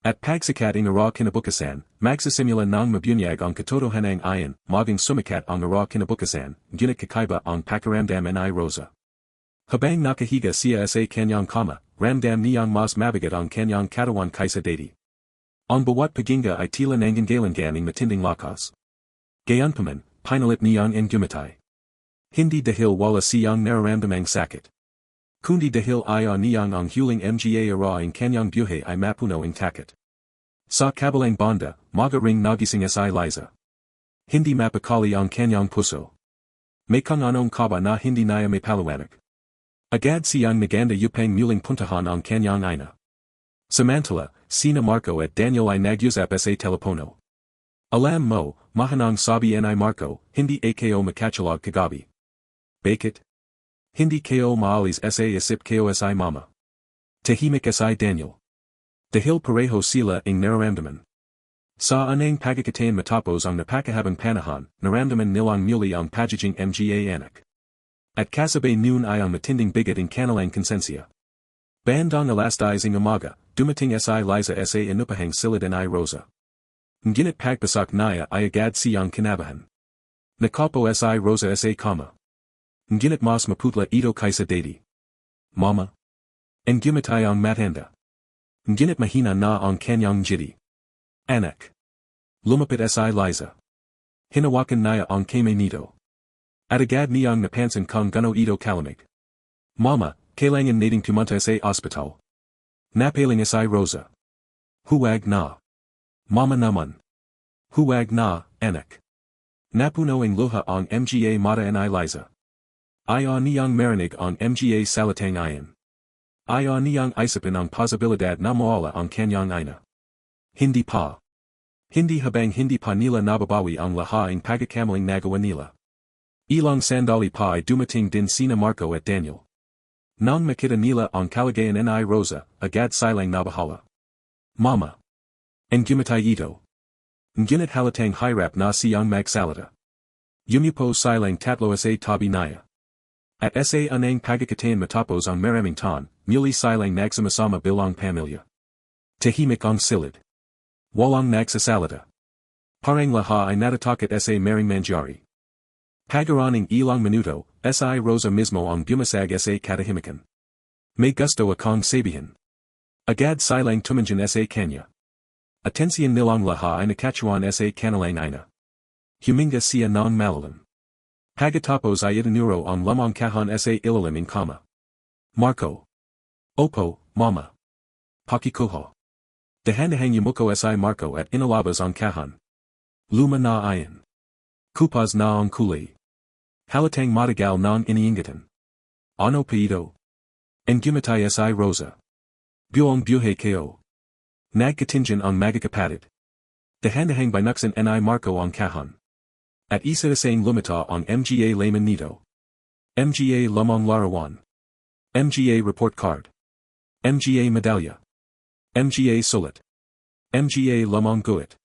At pagsikat ng araw kinabukasan, magsisimula ng mabunyag ang katotohanan iyan, maging sumikat ang araw kinabukasan, ngunit kakaiba ang pakiramdam ni Rosa. Habang nakahiga siya sa kanyang kama, ramdam niyang mas mabigat ang kanyang katawan kaysa dati. Ang bawat paghinga ay tila nanggagalingan ng matinding lakas. Gayunpaman, pinalit niyang ang gumatay. Hindi dahil wala siyang nararamdamang sakit. Kundi dahil ayaw niyang ang huling mga araw ang kanyang buhay ay mapuno ang takot. Sa kabilang banda, magaring nagising si Liza. Hindi mapakali ang kanyang puso. May kung anong kaba na hindi niya may paliwanag. Agad siyang naganda upang muling puntahan ang kanyang ina. Samantala, sina Marco at Daniel ay nag-usap sa telepono. Alam mo, mahanang sabi ni Marco, hindi ako makachalog kagabi. Bakit? Hindi kayo maalis sa isip kayo si mama. Tahimik si Daniel. Dahil pareho sila ang nararamdaman. Sa anang pagkakatain matapos ang napakahabang panahon, naramdaman nilang muli ang pagiging mga anak. At kasabay noon ay ang matinding bigat ang kanilang konsensya. Bandang alas 10 ng umaga, dumating si Liza sa inupahang silid ni Rosa. Ngunit pagpasak niya ay agad siyang kinabahan. Nakapo si Rosa sa kama. Ngunit mas maputla ito kaysa dati. Mama. Ang gumatay ang matanda. Ngunit mahina na ang kanyang jiti. Anak. Lumapit si Liza. Hinawakan niya ang kamay nito. At agad niyang napansin kung gano ito kalamig. Mama, kailangan nating pumunta sa ospital. Napaling si Rosa. Huwag na. Mama naman. Huwag na, anak. Napuno ang luha ang mga mata ni Liza. Ayaw niyang marinig ang mga salitang iyan. Ayaw niyang isipin ang posibilidad na mawala ang kanyang ina. Hindi pa. Hindi habang hindi pa nila nababawi ang lahaing pagkakamaling nagawa nila. Ilang sandali pa ay dumating din sina Marco at Daniel. Nang makita nila ang kalagayan ni Rosa, agad silang nabahala. Mama. Ang gumatay ito. Ngunit halatang hirap na siyang magsalita. Yumupo silang tatlo sa tabi niya. At sa anang pagkakatain matapos ang maraming taon, muli silang nagsamasama bilang pamilya. Tahimik ang silid. Walang nagsasalita. Parang lahat ay natatakot sa maring mangyari. Pagaraning ilang minuto, si Rosa mismo ang bumasag sa katahimikan. May gusto akong sabihin. Agad silang tumingin sa kanya. Atensiyan nilang lahat ay nakatuan sa kanilang ina. Huminga siya ng malalim. Pagkatapos ay itinuro ang lamang kahon sa ilalim ng kama. Marco. Opo, mama. Pakikuha. Dahan-dahang yumuko si Marco at inalabas ang kahon. Luma na iyan. Kupas na ang kulay. Halatang matagal ng iniingatan. Ano pa ito? Ang gumatay si Rosa. Buong buhay kayo. Nagkatingin ang magkakapatid. Dahan-dahang binuksan ni Marco ang kahon. At isa sang lumita ang mga laman nito. Mga lamang larawan. Mga report card. Mga medalya. Mga sulat. Mga lamang guhit.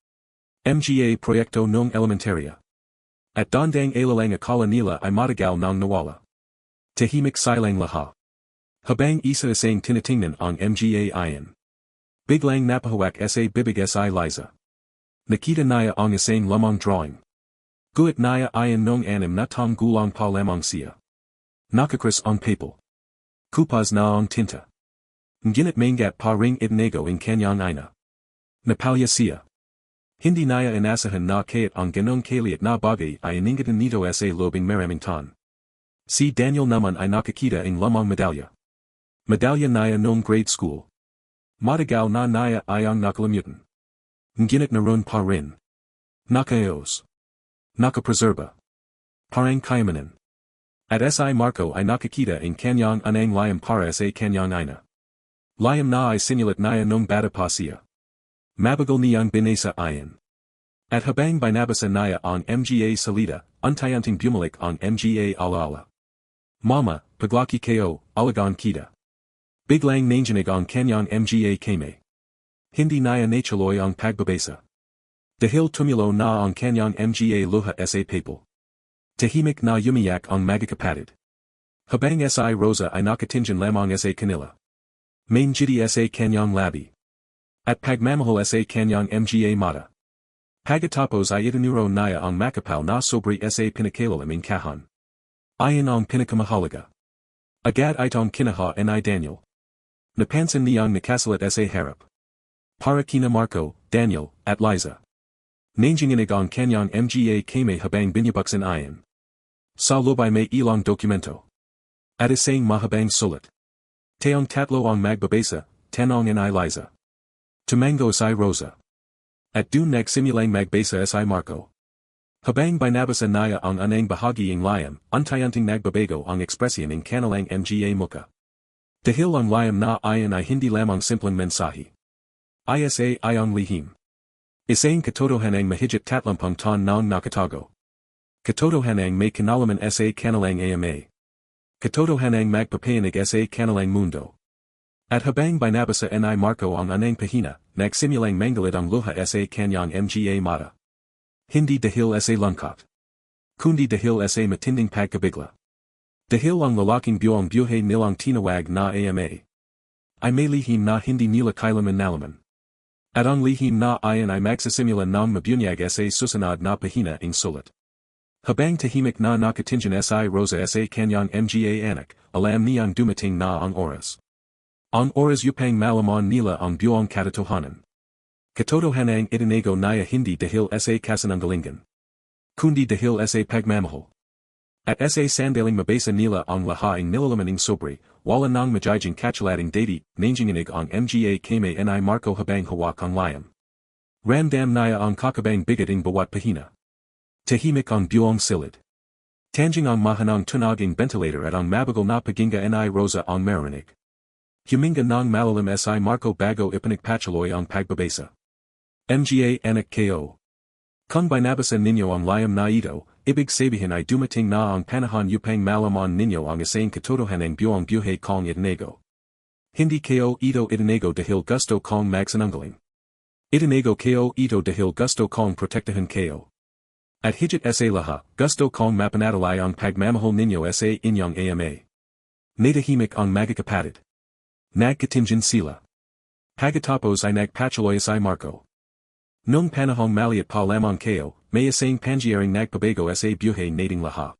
Mga proyekto ng elementarya. At dandang alalang akala nila ay matagal ng nawala. Tahimik silang lahat. Habang isa sang tinitingnan ang mga iyan. Biglang napahawak sa bibig si Liza. Nakita niya ang isang lamang drawing. Guhit niya ayon nung anim na tong gulang pa lamang siya. Nakakris ang papel. Kupas na ang tinta. Ngunit mangat pa ring itinago ang kanyang ina. Napalya siya. Hindi niya inaasahan na kahit ang ganong kaliit na bagay ay iningatan nito sa lobing maraming taon. Si Daniel naman ay nakakita ang lamang medalya. Medalya niya nung grade school. Matagal na niya ay ang nakalimutan. Ngunit naroon pa rin. Nakaayos. Nakapreserba. Parang kayamanan. At si Marco ay nakakita ang kanyang anang layam para sa kanyang ina. Layam na ay sinulat niya nung bata pa siya. Mabagal niyang binasa iyan. At habang binabasa naya ang mga salita, untayanting bumalik ang mga alaala. Mama, paglaki ko, alagaan kita. Biglang nanginig ang kanyang mga kame. Hindi naya natuloy ang pagbabasa. Dahil tumilo na ang kanyang mga luha sa papel. Tahimik na umiyak ang magkakapatid. Habang si Rosa ay nakatingin lamang sa kanila. Main jiti sa kanyang labi. At pagmamahal sa kanyang mga mata. Pagkatapos ay itinuro naya ang makapal na sobre sa pinakailalim kahan. Ayon ang pinakamahalaga. Agad itong kinaha ni Daniel. Napansin niyang nakasalat sa harap. Para kina Marco, Daniel, at Liza. Nanginginig ang kanyang mga kame habang binubuksan ayon. Sa loob ay may ilang dokumento. At isang mahabang sulat. Tayong tatlo ang magbabasa, tanong ni Liza. Tumango si Rosa. At dun nagsimulang magbasa si Marco. Habang binabasa naya ang anang bahagi ng layam, untayanting nagbabago ang ekspresyon ng kanilang mga muka. Dahil ang layam na ayon ay hindi lamang simpleng mensahe. Isa ay ang lihim. Isang katotohanang mahigit 30 taon nang nakatago. Katotohanang may kinalaman sa kanilang ama. Katotohanang magpapayanig sa kanilang mundo. At habang binabasa ni Marco ang anang pahina, nagsimulang manggalit ang luha sa kanyang mga mata. Hindi dahil sa lungkot. Kundi dahil sa matinding pagkabigla. Dahil ang lalaking buhay nilang tinawag na ama. Ay may lihim na hindi nila kailanman nalaman. At ang lihim na ayon ay magsisimula ng mabunyag sa susunod na pahina ng sulat. Habang tahimik na nakatingin si Rosa sa kanyang mga anak, alam niyang dumating na ang oras. Ang oras upang malaman nila ang buong katotohanan. Katotohanang itinago naya hindi dahil sa kasinungalingan. Kundi dahil sa pagmamahal. At sa sandaling mabasa nila ang lahaing nilalaman ng sobre, wala nang magiging katsalading dati, nanginginig ang mga kame ni Marco habang hawak ang layam. Ramdam naya ang kakabang bigating bawat pahina. Tahimik ang buong silid. Tanging ang mahanang tunaging ventilator at ang mabagal na paginga ni Rosa ang marinig. Huminga ng malalim si Marco bago ipanagpatuloy ang pagbabasa. Mga anak ko. Kung binabasa ninyo ang layam na ito, ibig sabihin ay dumating na ang panahon upang malaman ninyo ang isang katotohanang buong buhay kong itinago. Hindi ko ito itinago dahil gusto kong magsinungaling. Itinago ko ito dahil gusto kong protektahan ko. At higit sa lahat, gusto kong mapanatili ang pagmamahal ninyo sa inyong ama. Natahimik ang magkakapatid. Nagkatingin sila. Pagkatapos ay nagpatuloy si Marco. Nung panahong maliit pa lamang ko, may isang pangyayaring nagpabago sa buhay nating lahat.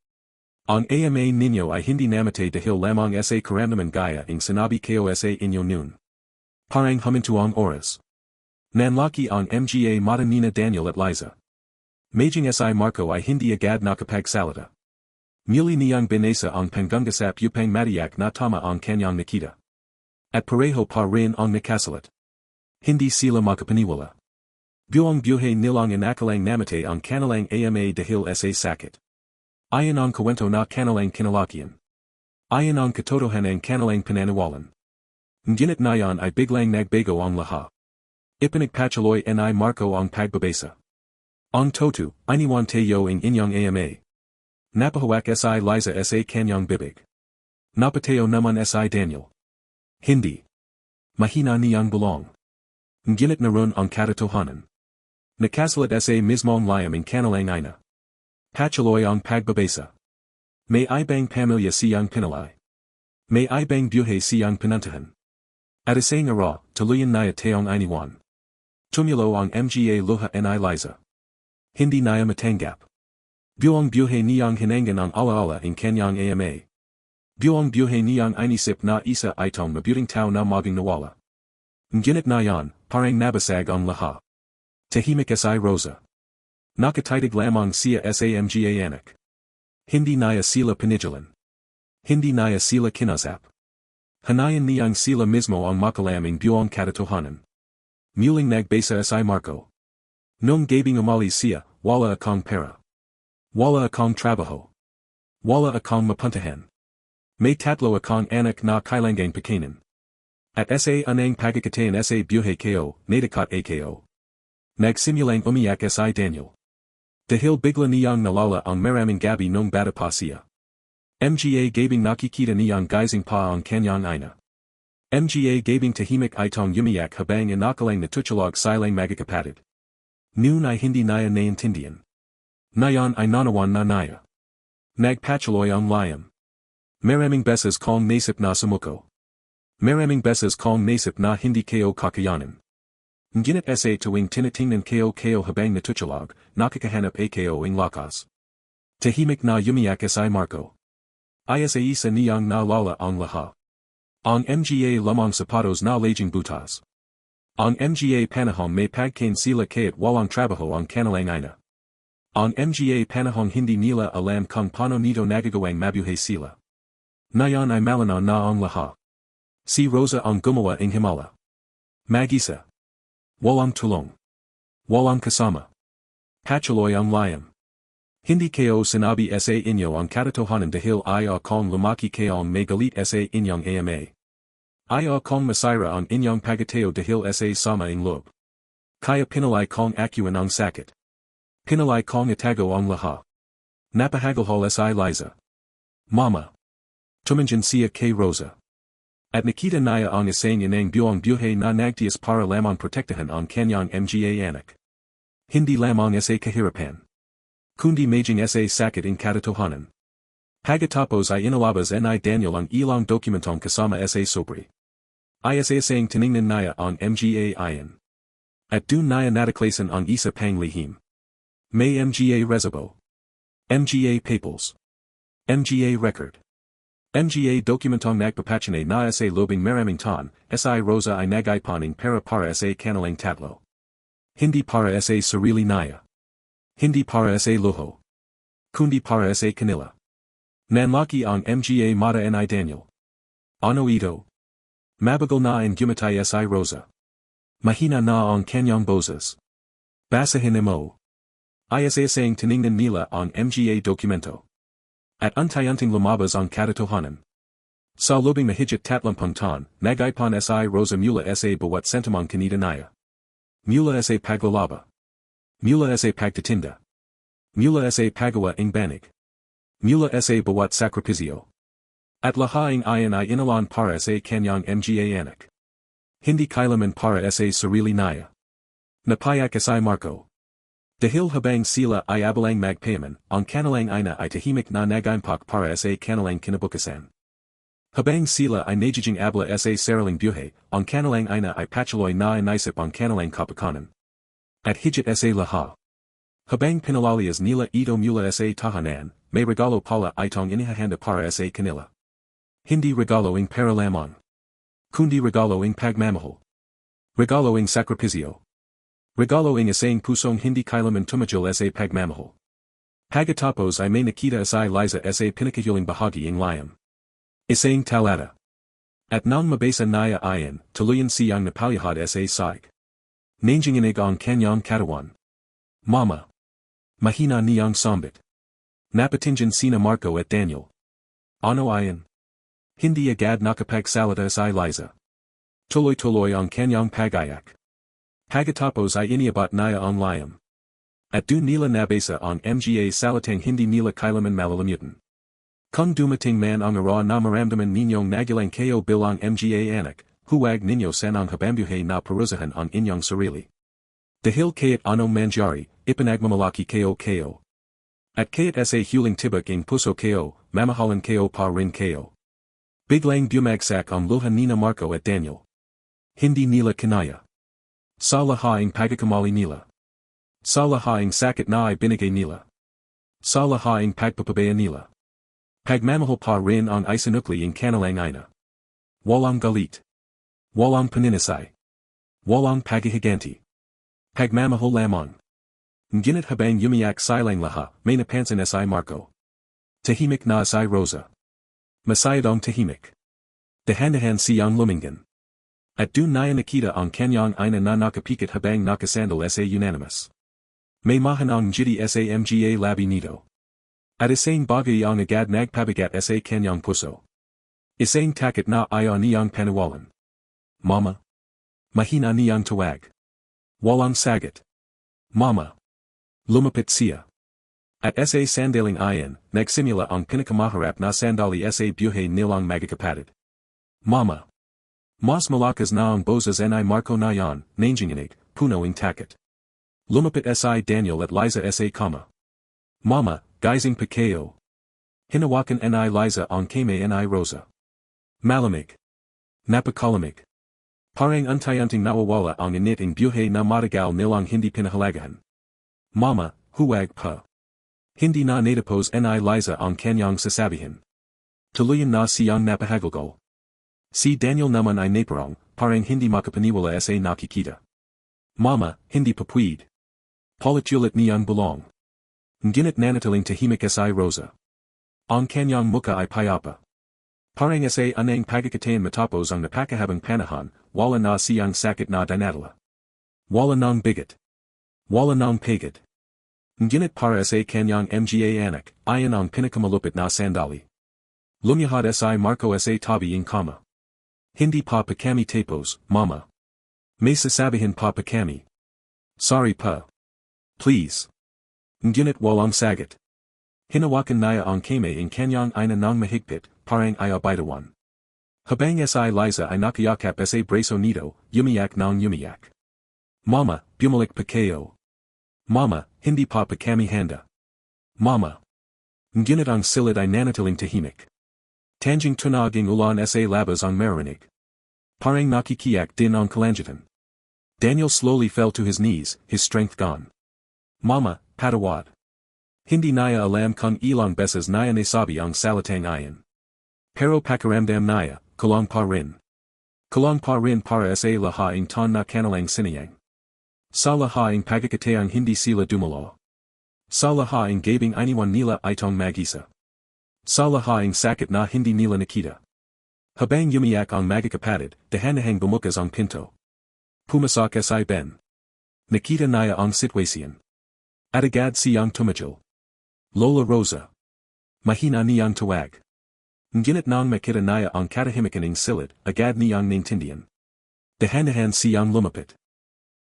Ang ama ninyo ay hindi namatay dahil lamang sa karamdaman gaya ang sinabi ko sa inyo noon. Parang huminto ang oras. Nanlaki ang mga mata nina Daniel at Liza. Maging si Marco ay hindi agad nakapagsalita. Muli niyang binasa ang panggungasap upang matiyak na tama ang kanyang nakita. At pareho pa rin ang nakasalat. Hindi sila makapaniwala. Buong buhay nilang inakalang namatay ang kanilang ama dahil sa sakit. Ayon ang kuwento na kanilang kinalakihan. Ayon ang katotohanan kanilang pinaniwalan. Ngunit ngayon ay biglang nagbago ang lahat. Ipanagpatuloy ni Marco ang pagbabasa. Ang toto, iniwan tayo ang inyong ama. Napahawak si Liza sa kanyang bibig. Napatayo naman si Daniel. Hindi. Mahina niyang bulong. Ngunit naroon ang katotohanan. Nakasalat sa mismong layam ang kanilang ina. Patuloy ang pagbabasa. May ibang pamilya siyang pinalay. May ibang buhay siyang pinuntahan. At isang araw, tuluyan naya taong iniwan. Tumilo ang mga luha ni Liza. Hindi naya matanggap. Buong buhay niyang hinangan ang alaala ng kanyang ama. Buong buhay niyang inisip na isa itong mabuting tao na maging nawala. Ngunit ngayon, parang nabasag ang lahat. Tahimik si Rosa. Nakatitig lamang siya sa mga anak. Hindi naya sila pinigilan. Hindi naya sila kinasap. Hanayan niyang sila mismo ang makalaming buong katotohanan. Muling nagbasa si Marco. Nung gabing umalis siya, wala akong pera. Wala akong trabaho. Wala akong mapuntahan. May tatlo akong anak na kailangang pakainin. At sa anang pagkakataon sa buhay ko, natakat ako. Nagsimulang umiyak si Daniel. Dahil bigla niyang nalala ang maraming gabi nung bata pa siya. Mga gabing nakikita niyang gising pa ang kanyang ina. Mga gabing tahimik itong umiyak habang inakalang natutulog silang magkakapatid. Noon ay hindi niya naintindihan. Ngayon ay nanawan na niya. Nagpatuloy ang layam. Maraming beses kong naisip na sumuko. Maraming beses kong naisip na hindi kayo kakayanin. Ngunit sa tuwing tinitingnan kayo habang natutulog, nakakahanap kayo ng lakas. Tahimik na umiyak si Marco. Ay sa isa niyang naalala ang lahat. Ang mga lamang sapatos na laging butas. Ang mga panahong may pagkain sila kaya't walang trabaho ang kanilang ina. Ang mga panahong hindi nila alam kung paano nito nagagawang mabuhay sila. Ngayon ay malinaw na ang lahat. Si Rosa ang gumawa ng himala. Mag-isa. Walang tulong. Walang kasama. Patuloy ang layam. Hindi kayo sinabi sa inyo ang katotohanan dahil ay akong lumaki kayong may galit sa inyong ama. Ay akong masira ang inyong pagateo dahil sa sama ng loob. Kaya pinalay kong akyuan ang sakit. Pinalay kong itago ang lahat. Napahagalhol si Liza. Mama. Tumanjan siya kay Rosa. At nakita niya ang isang inang buhay na nagtiis para lamang protektahan ang kanyang mga anak. Hindi lamang sa kahirapan. Kundi maging sa sakit ng katotohanan. Pagkatapos ay inalabas ni Daniel ang ilang dokumentong kasama sa sobre. Ay sa isang tiningnan niya ang mga ayan. At dun niya nataklasan ang isa pang lihim. May mga resibo. Mga papers. Mga record. Mga dokumentong nagpapachane na sa lobing maraming tan, si Rosa ay nagaipaning para sa kanilang tatlo. Hindi para sa sarili niya. Hindi para sa luho. Kundi para sa kanila. Nanlaki ang mga mata ni Daniel. Ano ito? Mabagal na ang gumatay si Rosa. Mahina na ang kanyang boses. Basahin mo. Ay sa isang tiningnan nila ang mga dokumento. At unti-unting lumabas ang katotohanan. Sa lobing na higit 30 tan, nagaipan si Rosa mula sa bawat sentimong kanita niya. Mula sa paglalaba. Mula sa pagtitinda. Mula sa paggawa ng banig. Mula sa bawat sakripisyo. At lahaing ayan ay inalan para sa kanyang mga anak. Hindi kailaman para sa sarili niya. Nagpaiyak si Marco. Dahil habang sila ay abalang magpayaman, ang kanilang ina ay tahimik na nagimpak para sa kanilang kinabukasan. Habang sila ay nagiging abla sa sariling buhay, ang kanilang ina ay patuloy na inaisip ang kanilang kapakanan. At higit sa lahat. Habang pinalayas nila ito mula sa tahanan, may regalo pala itong inihahanda para sa kanila. Hindi regalo ng pera lamang. Kundi regalo ng pagmamahal. Regalo ng sakripisyo. Regalo ng isang pusong hindi kailaman tumigil sa pagmamahal. Pagkatapos ay may nakita si Liza sa pinakahuling bahagi ng layam. Isang talata. At nang mabasa niya ayan, tuluyan siyang napalihad sa psych. Nanginginig ang kanyang katawan. Mama. Mahina niyang sambit. Napatingin sina Marco at Daniel. Ano ayan? Hindi agad nakapagsalita si Liza. Tuloy-tuloy ang kanyang pag-iyak. Pagkatapos ay iniabat niya ang layam. At dun nila nabasa ang mga salitang hindi nila kailaman malalamutan. Kung dumating man ang araw na maramdaman ninyong nagilang kayo bilang mga anak, huwag ninyo sanang habambuhay na parusahan ang inyong sarili. Dahil kaya't anong mangyari, ipinagmamalaki kayo. At kaya't sa huling tibak ng puso kayo, mamahalan kayo pa rin kayo. Biglang bumagsak ang luha nina Marco at Daniel. Hindi nila kinaya. Sa lahaing pagkakamali nila. Sa lahaing sakit na ay binigay nila. Sa lahaing pagpapabaya nila. Pagmamahal pa rin ang isinukli ng kanilang ina. Walang galit. Walang paninasay. Walang paghihiganti. Pagmamahal lamang. Ngunit habang umiyak silang lahat, may napansin si Marco. Tahimik na si Rosa. Masayadong tahimik. Dahan-dahan siyang lumingan. At dun niya nakita ang kanyang ina na nakapikit habang nakasandal sa unanimous. May mahanang jiti sa mga labi nito. At isang bagay ang agad nagpabigat sa kanyang puso. Isang takot na ayaw niyang paniwalan. Mama. Mahina niyang tawag. Walang sagot. Mama. Lumapit siya. At sa sandaling ayan, nagsimula ang pinakamaharap na sandali sa buhay nilang magkakapatid. Mama. Mas malakas na ang boses ni Marco na yan, nanginginig, punoing takot. Lumapit si Daniel at Liza sa kama. Mama, gising pa kayo. Hinawakan ni Liza ang kamay ni Rosa. Malamig. Napakalamig. Parang unti-unting nawawala ang init ng buhay na matagal nilang hindi pinahalagahan. Mama, huwag pa. Hindi na natapos ni Liza ang kanyang sasabihin. Tuluyan na siyang napahagulgol. Si Daniel naman ay naparang, parang hindi makapaniwala sa nakikita. Mama, hindi papwid. Paulit-ulit niyang bulong. Ngunit nanatiling tahimik si Rosa. Ang kanyang muka ay payapa. Parang sa anang pagkakataon matapos ang napakahabang panahon, wala na siyang sakit na dinadala. Wala nang bigat. Wala nang pagod. Ngunit para sa kanyang mga anak, ayan ang pinakamalupit na sandali. Lumiyahad si Marco sa tabi ng kama. Hindi pa kami tapos, Mama. May sasabihin pa kami. Sorry pa. Please. Ngunit walang sagot. Hinawakan niya ang kamay ng kanyang ina ng mahigpit, parang ayaw. Habang si Liza ay nakayakap sa braso nito, yumiyak ng yumiyak. Mama, bumalik pa kayo. Mama, hindi pa kami handa. Mama. Ngunit ang silid ay nanatiling tahimik. Tanjing tunog ng ulan sa labas ang marinig. Parang nakikiyak din ang kalangitan. Daniel slowly fell to his knees, his strength gone. Mama, patawad. Hindi niya alam kung ilang beses niya nasabi ang salitang ayan. Pero pakiramdam niya, kulang pa rin. Kulang pa rin para sa lahat ng ton na kanilang siniyang. Sa lahat ng pagkakataong hindi sila dumalo. Sa lahat ng gabing iniwan nila itong mag-isa. Sa lahat ng sakit na hindi nila nakita. Habang yumiyak ang magkakapatid, dahan-dahang bumukas ang pinto. Pumasok si Ben. Nakita niya ang sitwasyon. At agad siyang tumigil. Lola Rosa. Mahina niyang tawag. Ngunit nang makita niya ang katahimikan ng silid, agad niyang naintindihan. Dahan-dahan siyang lumapit.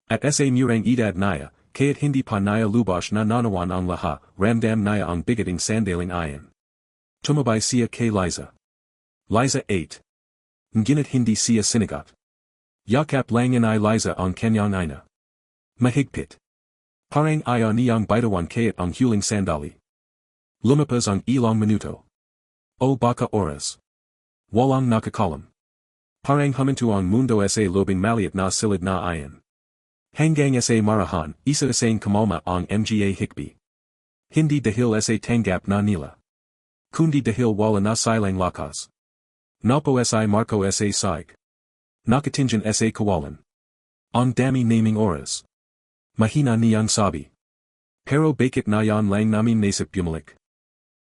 At sa murang edad niya, kaya't hindi pa niya lubos na nanawan ang lahat, ramdam niya ang bigating sandaling ayan. Tumabay siya kay Liza. Liza 8. Ngunit hindi siya sinigot. Yakap lang ni Liza ang kanyang ina. Mahigpit. Parang ayaw niyang bitawan kaya't ang huling sandali. Lumapas ang ilang minuto. O baka oras. Walang nakakalam. Parang huminto ang mundo sa lobing maliit na silid na ayan. Hanggang sa marahan, isa isang kamalma ang mga hikbi. Hindi dahil sa tanggap na nila. Kundi dahil wala na silang lakas. Napo si Marco sa saig. Nakatingin sa kawalan. Ang dami naming oras. Mahina niyang sabi. Pero bakit na yan lang namin nasip bumalik?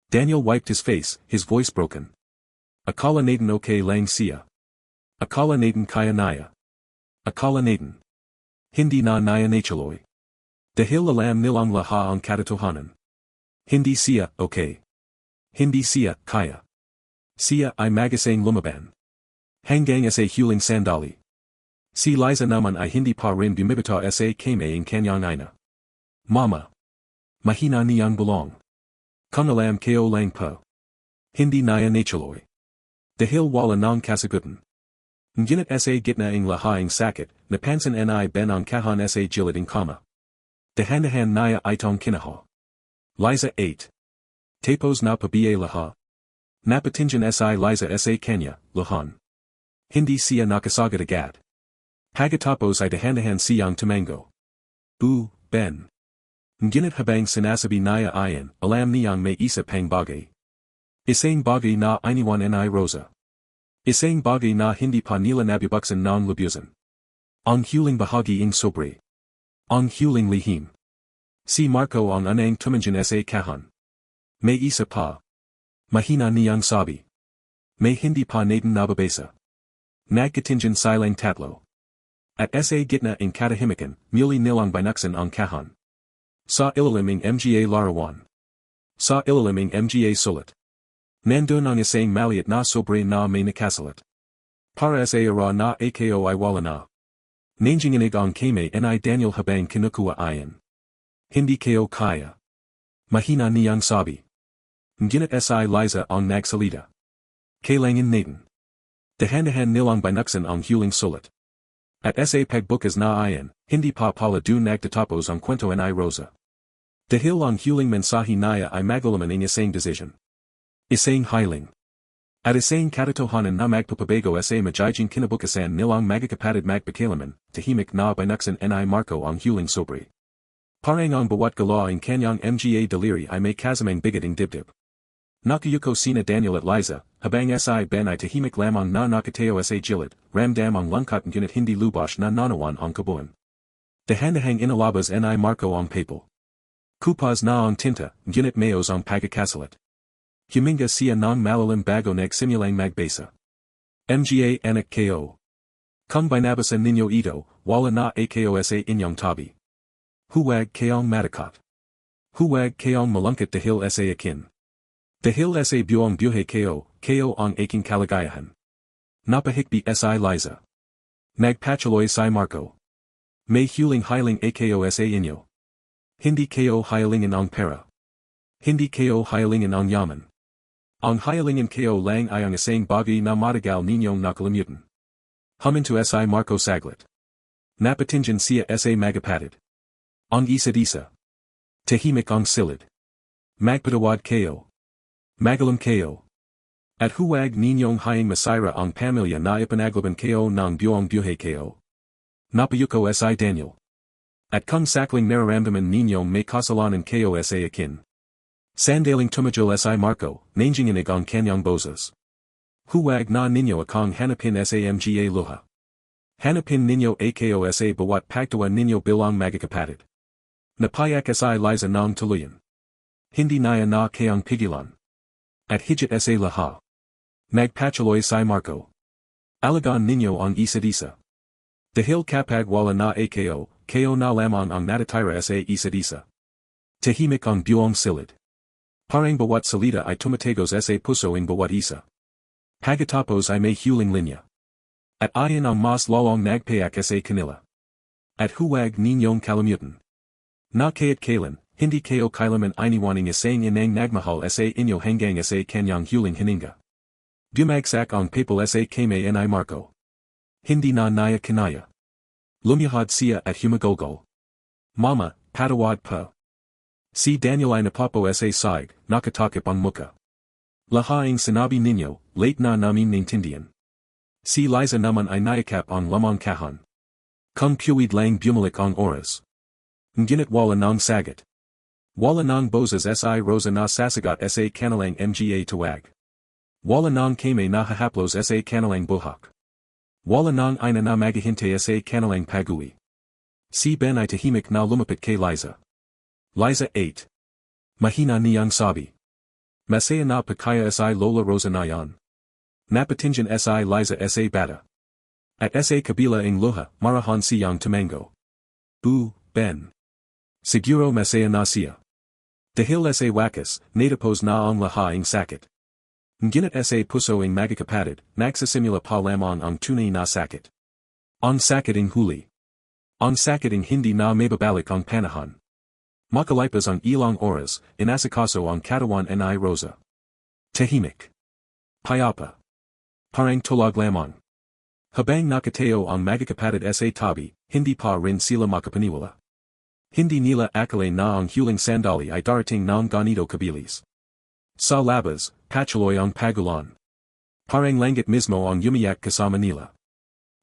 Daniel wiped his face, his voice broken. Akala natin okay lang siya. Akala natin kaya naya. Akala natin. Hindi na naya natuloy. Dahil alam nilang lahat ang katotohanan. Hindi siya okay. Hindi siya kaya. Siya ay magasang lumaban. Hanggang sa huling sandali. Si Liza naman ay hindi pa rin bumibitaw sa kamay ng kanyang ina. Mama. Mahina niyang bulong. Kung alam kayo lang pa. Hindi naya natuloy. Dahil wala nang kasagutan. Ngunit sa gitna ng lahat ng sakit, napansin ni Ben ang kahon sa gilid ng kama. Dahan-dahan naya itong kinaho. Liza 8. Tapos na pabiya lahat. Napatingin si Liza sa kanya, luhan. Hindi siya nakasagad agad. Pagkatapos ay dahan-dahan siyang tumango. Ben. Ngunit habang sinasabi niya ayan, alam niyang may isa pang bagay. Isang bagay na iniwan ni Rosa. Isang bagay na hindi pa nila nabubuksan ng lubusan. Ang huling bahagi ng sobre. Ang huling lihim. Si Marco ang anang tumingin sa kahon. May isa pa. Mahina niyang sabi. May hindi pa natin nababasa. Nagkatingin silang tatlo. At sa gitna ng katahimikan, muli nilang binuksan ang kahon. Sa ilalim ng mga larawan. Sa ilalim ng mga sulat. Nandun ang isang maliit na sobre na may nakasalat. Para sa ara na ako ay wala na. Nanginginig ang kamay ni Daniel habang kinukuha ayan. Hindi ko kaya. Mahina niyang sabi. Ngunit si Liza ang nagsalita. Kailangan natin. Dahan-dahan nilang binuksan ang huling sulat. At sa pagbukas na iyan, hindi pa pala dun nagtatapos ang kwento ni Rosa. Dahil ang huling mensahe niya ay magalaman ng isang decision. Isang hiling. At isang katotohanan na magpapabago sa magiging kinabukasan nilang magkakapatid magpakailaman, tahimik na binuksan ni Marco ang huling sobre. Parang ang bawat galaw ang kanyang mga daliri ay may kasamang bigating dibdib. Nakayuko sina Daniel at Liza, habang si Ben ay tahimik lamang na nakatayo sa gilid, ramdam ang lungkot ngunit hindi lubos na nanawan ang kabuuan. Dahan-dahang inalabas ni Marco ang papel. Kupas na ang tinta, ngunit mayos ang pagkakasalat. Huminga siya ng malalim bago nagsimulang magbasa. Anak ko. Kung binabasan ninyo ito, wala na ako sa inyong tabi. Huwag kayong matakot. Huwag kayong malungkot dahil sa akin. Dahil sa buong buhay ko ang aking kalagayahan. Napahikbi si Liza. Nagpatuloy si Marco. May huling hiling ako sa inyo. Hindi ko hilingin ang pera. Hindi ko hilingin ang yaman. Ang hilingin ko lang ay ang isang bagay na matagal ninyong nakalimutan. Huminto si Marco saglit. Napatingin siya sa magapatid. Ang isa-isa. Tahimik ang silid. Magpatawad ko. Magalam ko. At huwag ninyong hayang masira ang pamilya na ipanaglaban ko ng buong buhay ko. Napayuko si Daniel. At kung sakling nararamdaman ninyong may kasalanan ko sa akin. Sandaling tumajol si Marco, nanginginig ang kanyang boses. Huwag na ninyo akong hanapin sa mga luha. Hanapin ninyo ako sa bawat pagtawa ninyo bilang magkakapatid. Nagpaiyak si Liza ng tuluyan. Hindi niya na kayang pigilan. At higit sa lahat. Nagpatuloy si Marco. Alagaan ninyo ang isa-isa. Dahil kapag wala na ako na lamang ang natatira sa isa-isa. Tahimik ang buong silid. Parang bawat salita ay tumatagos sa puso ng bawat isa. Pagkatapos ay may huling linya. At ayon ang mas lalong nagpaiyak sa kanila. At huwag ninyong kalimutan. Na kaya't kailan, hindi ko kailanman iniwaning isang inang nagmahal sa inyo hanggang sa kanyang huling hininga. Bumagsak ang papel sa kamay ni Marco. Hindi na niya kinaya. Lumiyahad siya at humagolgol. Mama, patawad pa. Si Daniel ay napapo sa side, nakatakip ang muka. Lahaing sinabi ninyo, late na namin naintindihan. Si Liza naman ay nayakap ang lamang kahan. Kung puwid lang bumalik ang oras. Ngunit wala nang sagat. Wala nang boses si Rosa na sasagot sa kanilang mga tawag. Wala nang kame na hahaplos sa kanilang buhak. Wala nang ina na maghihintay sa kanilang pag-uwi. Si Ben ay tahimik na lumapit kay Liza. Liza 8. Mahina niyang sabi. Masaya na pakaya si Lola Rosa na yan. Napatingin si Liza sa bata. At sa kabila ng luha, marahan siyang tumango. Ben. Siguro masaya na siya. Dahil sa wakas, natapos na ang lahaing sakit. Ngunit sa puso ng magkakapatid, nagsisimula pa lamang ang tunay na sakit. Ang sakit ng huli. Ang sakit ng hindi na mababalik ang panahon. Makalipas ang ilang oras, inasikaso ang katawan ni Rosa. Tahimik. Payapa. Parang tulog lamang. Habang nakatayo ang magkakapatid sa tabi, hindi pa rin sila makapaniwala. Hindi nila akalain na ang huling sandali ay darating ng ganito kabilis. Sa labas, patuloy ang pagulan. Parang langit mismo ang umiyak kasama nila.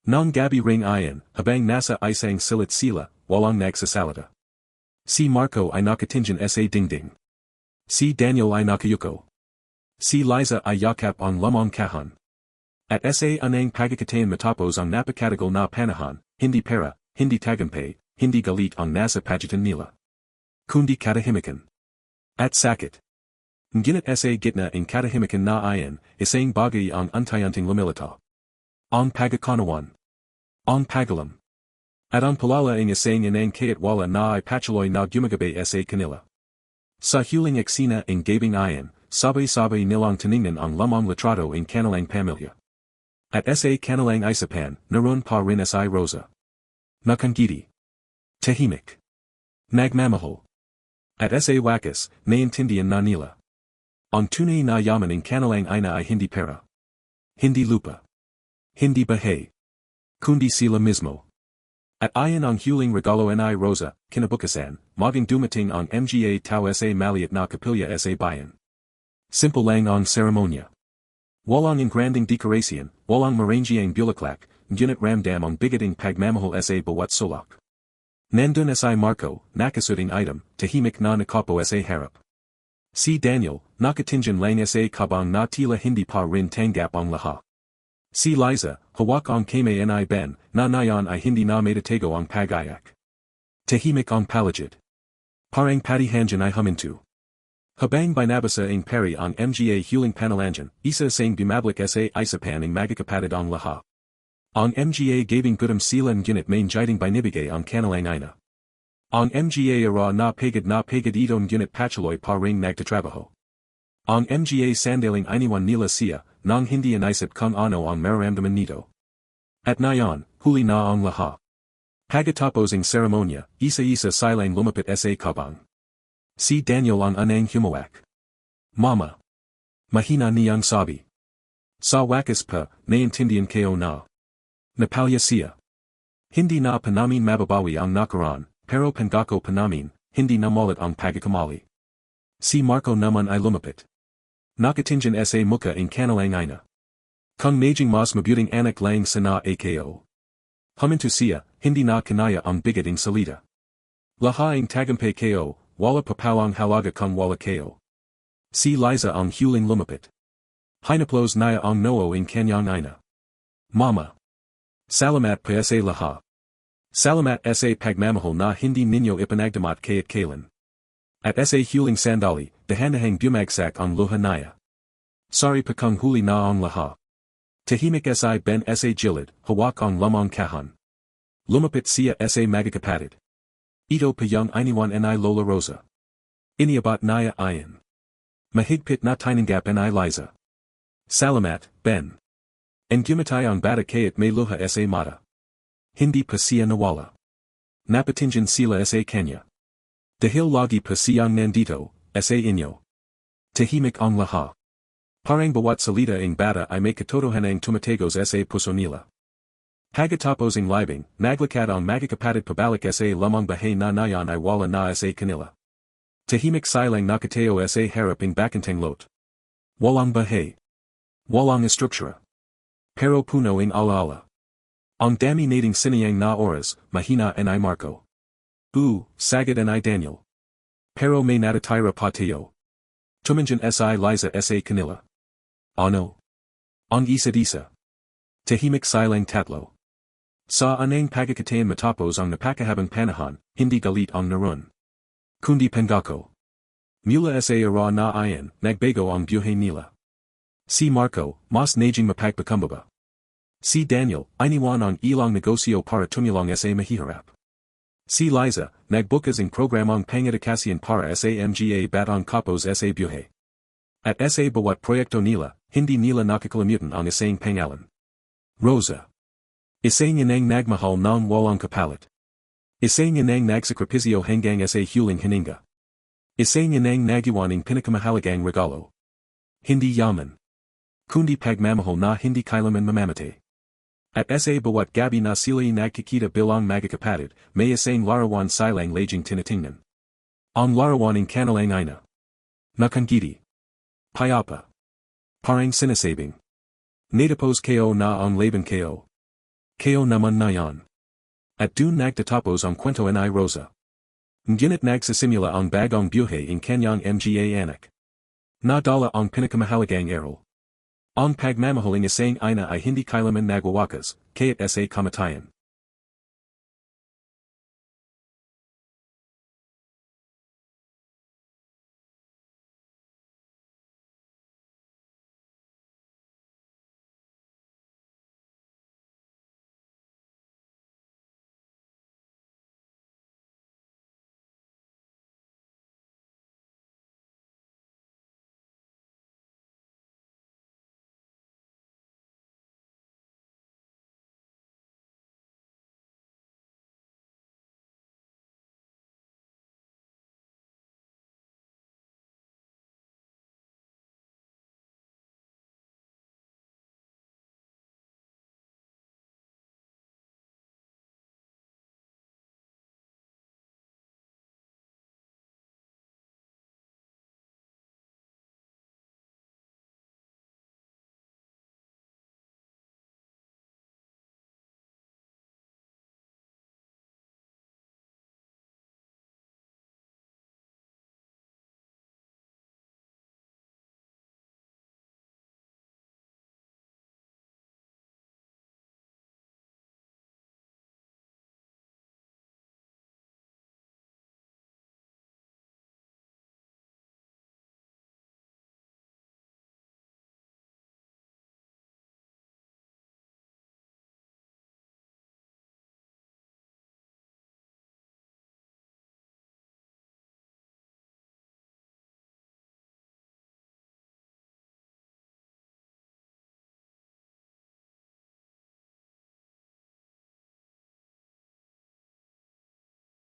Nang gabi ring ayan, habang nasa isang silit sila, walang nagsasalita. Si Marco ay nakatingin sa dingding. Si Daniel ay nakayuko. Si Liza ay yakap ang lamang kahan. At sa anang pagkakataon matapos ang napakatagal na panahon, hindi pera, hindi tagumpay, hindi galit ang nasa pagitan nila. Kundi katahimikan. At sakit. Ngunit sa gitna ng katahimikan na ayan, isang bagay ang untayanting lumilitaw. Ang pagkakanawan. Ang pagalam. At ang palala ng isang inang kaya't wala na ay patuloy na gumagabay sa kanila. Sa huling eksena ng gabing ayan, sabay-sabay nilang tiningnan ang lamang litrato ng kanilang pamilya. At sa kanilang isapan, naroon pa rin si Rosa. Nakangiti. Tahimik. Nagmamahal. At sa wakas, naiintindihan na nila. Ang tunay na yaman ng Kanilang ina ay hindi pera. Hindi lupa. Hindi bahay. Kundi sila mismo. At ayon ang huling regalo ni Rosa, kinabukasan, maging dumating ang mga tao sa maliit na kapilya sa bayan. Simple lang ang seremonya. Walang engranding dekorasyon, walang marangyang bulaklak, ngunit ramdam ang bigating pagmamahal sa bawat sulok. Nandun si Marco, nakasuting item, tahimik na nakapo sa harap. Si Daniel, nakatingin lang sa kabang na tila hindi pa rin tanggap ang lahat. Si Liza, hawak ang kamay ni Ben, na nayon ay hindi na matatago ang pag-iyak. Tahimik ang paligid. Parang patihanjan ay huminto. Habang binabasa ang peri ang mga huling panalanjan, isa sang bumablik sa isapan ang magkakapatid ang lahat. Ang mga gabing gutom sila ngunit main jiding binibigay ang Kanilang ina. Ang mga ara na pagod ito ngunit patuloy pa ring nagtatrabaho. Ang mga sandaling iniwan nila siya, nang hindi inisip kung ano ang mararamdaman nito. At ngayon, huli na ang lahat. Pagkatapos ang seremonya, isa-isa silang lumapit sa kabang. Si Daniel ang anang humawak. Mama. Mahina niyang sabi. Sa wakas pa, naiintindihan kayo na. Napalya siya. Hindi na panamin mababawi ang nakaraan, pero pangako panamin, hindi na malit ang pagkakamali. Si Marco naman ay lumapit. Nakatingin sa muka ang Kanilang ina. Kung maging mas mabuting anak lang sana ako. Huminto siya, hindi na kanaya ang bigating salita. Lahaing tagumpay kayo, wala papawang halaga kung wala kayo. Si Liza ang huling lumapit. Hinaplos niya ang noo ang kanyang ina. Mama. Salamat pa sa lahat. Salamat sa pagmamahal na hindi ninyo ipanagdamat kaya't kailan. At sa huling sandali, dahan-dahang bumagsak ang luha niya. Sorry pa kung huli na ang lahat. Tahimik si Ben sa gilid, hawak ang lamang kahan. Lumapit siya sa magkakapatid. Ito pa yung iniwan ni Lola Rosa. Iniabat niya ayon. Mahigpit na tinanggap ni Liza. Salamat, Ben. And gumatay ang bata kaya't may luha sa mata. Hindi pa siya nawala. Napatingin sila sa kanya. Dahil lagi pa siyang nandito, sa inyo. Tahimik ang lahat. Parang bawat salita ang bata ay may katotohanang tumatagos sa puso nila. Pagkatapos ang libing, naglakad ang magkakapatid pabalik sa lamang bahay na nayon ay wala na sa kanila. Tahimik silang nakatayo sa harap ang bakantang lot. Walang bahay. Walang estruktura. Pero puno ang alaala. Ang dami nating siniyang na oras, mahina ni Marco. Sagad ni Daniel. Pero may natatira pa tayo. Tumingin si Liza sa kanila. Ano? Ang isa-isa. Tahimik silang tatlo. Sa anang pagkakataon matapos ang napakahabang panahon, hindi galit ang narun. Kundi pangako. Mula sa ara na ayon, nagbago ang buhay nila. Si Marco, mas naging mapagpakumbaba. Si Daniel, iniwan ang ilang negosyo para tumulong sa mahihirap. Si Liza, nagbukas ang programang pangedukasyon para sa mga batang kapos sa buhay. At sa bawat proyekto nila, hindi nila nakakalimutan ang isang pangalan. Rosa. Isang inang nagmahal ng walang kapalit. Isang inang nagsakripisyo hanggang sa huling hininga. Isang inang nag-iwan ng pinakamahalagang regalo. Hindi yaman. Kundi pagmamahal na hindi kailanman mamamatay. At sa bawat gabi na sila'y nagkikita bilang magkakapatid, may isang larawan silang laging tinitingnan. Ang larawan ng Kanilang ina. Nakangiti. Payapa. Parang sinasabing. Natapos kayo na ang laban kayo. Kayo naman na yan. At dun nagtatapos ang kwento ni Rosa. Ngunit nagsisimula ang bagong buhay ng kanyang mga anak. Nadala ang pinakamahalagang aral. Ang pagmamahaling isang ina ay hindi kailanman nagwawakas, kaya't sa kamatayan.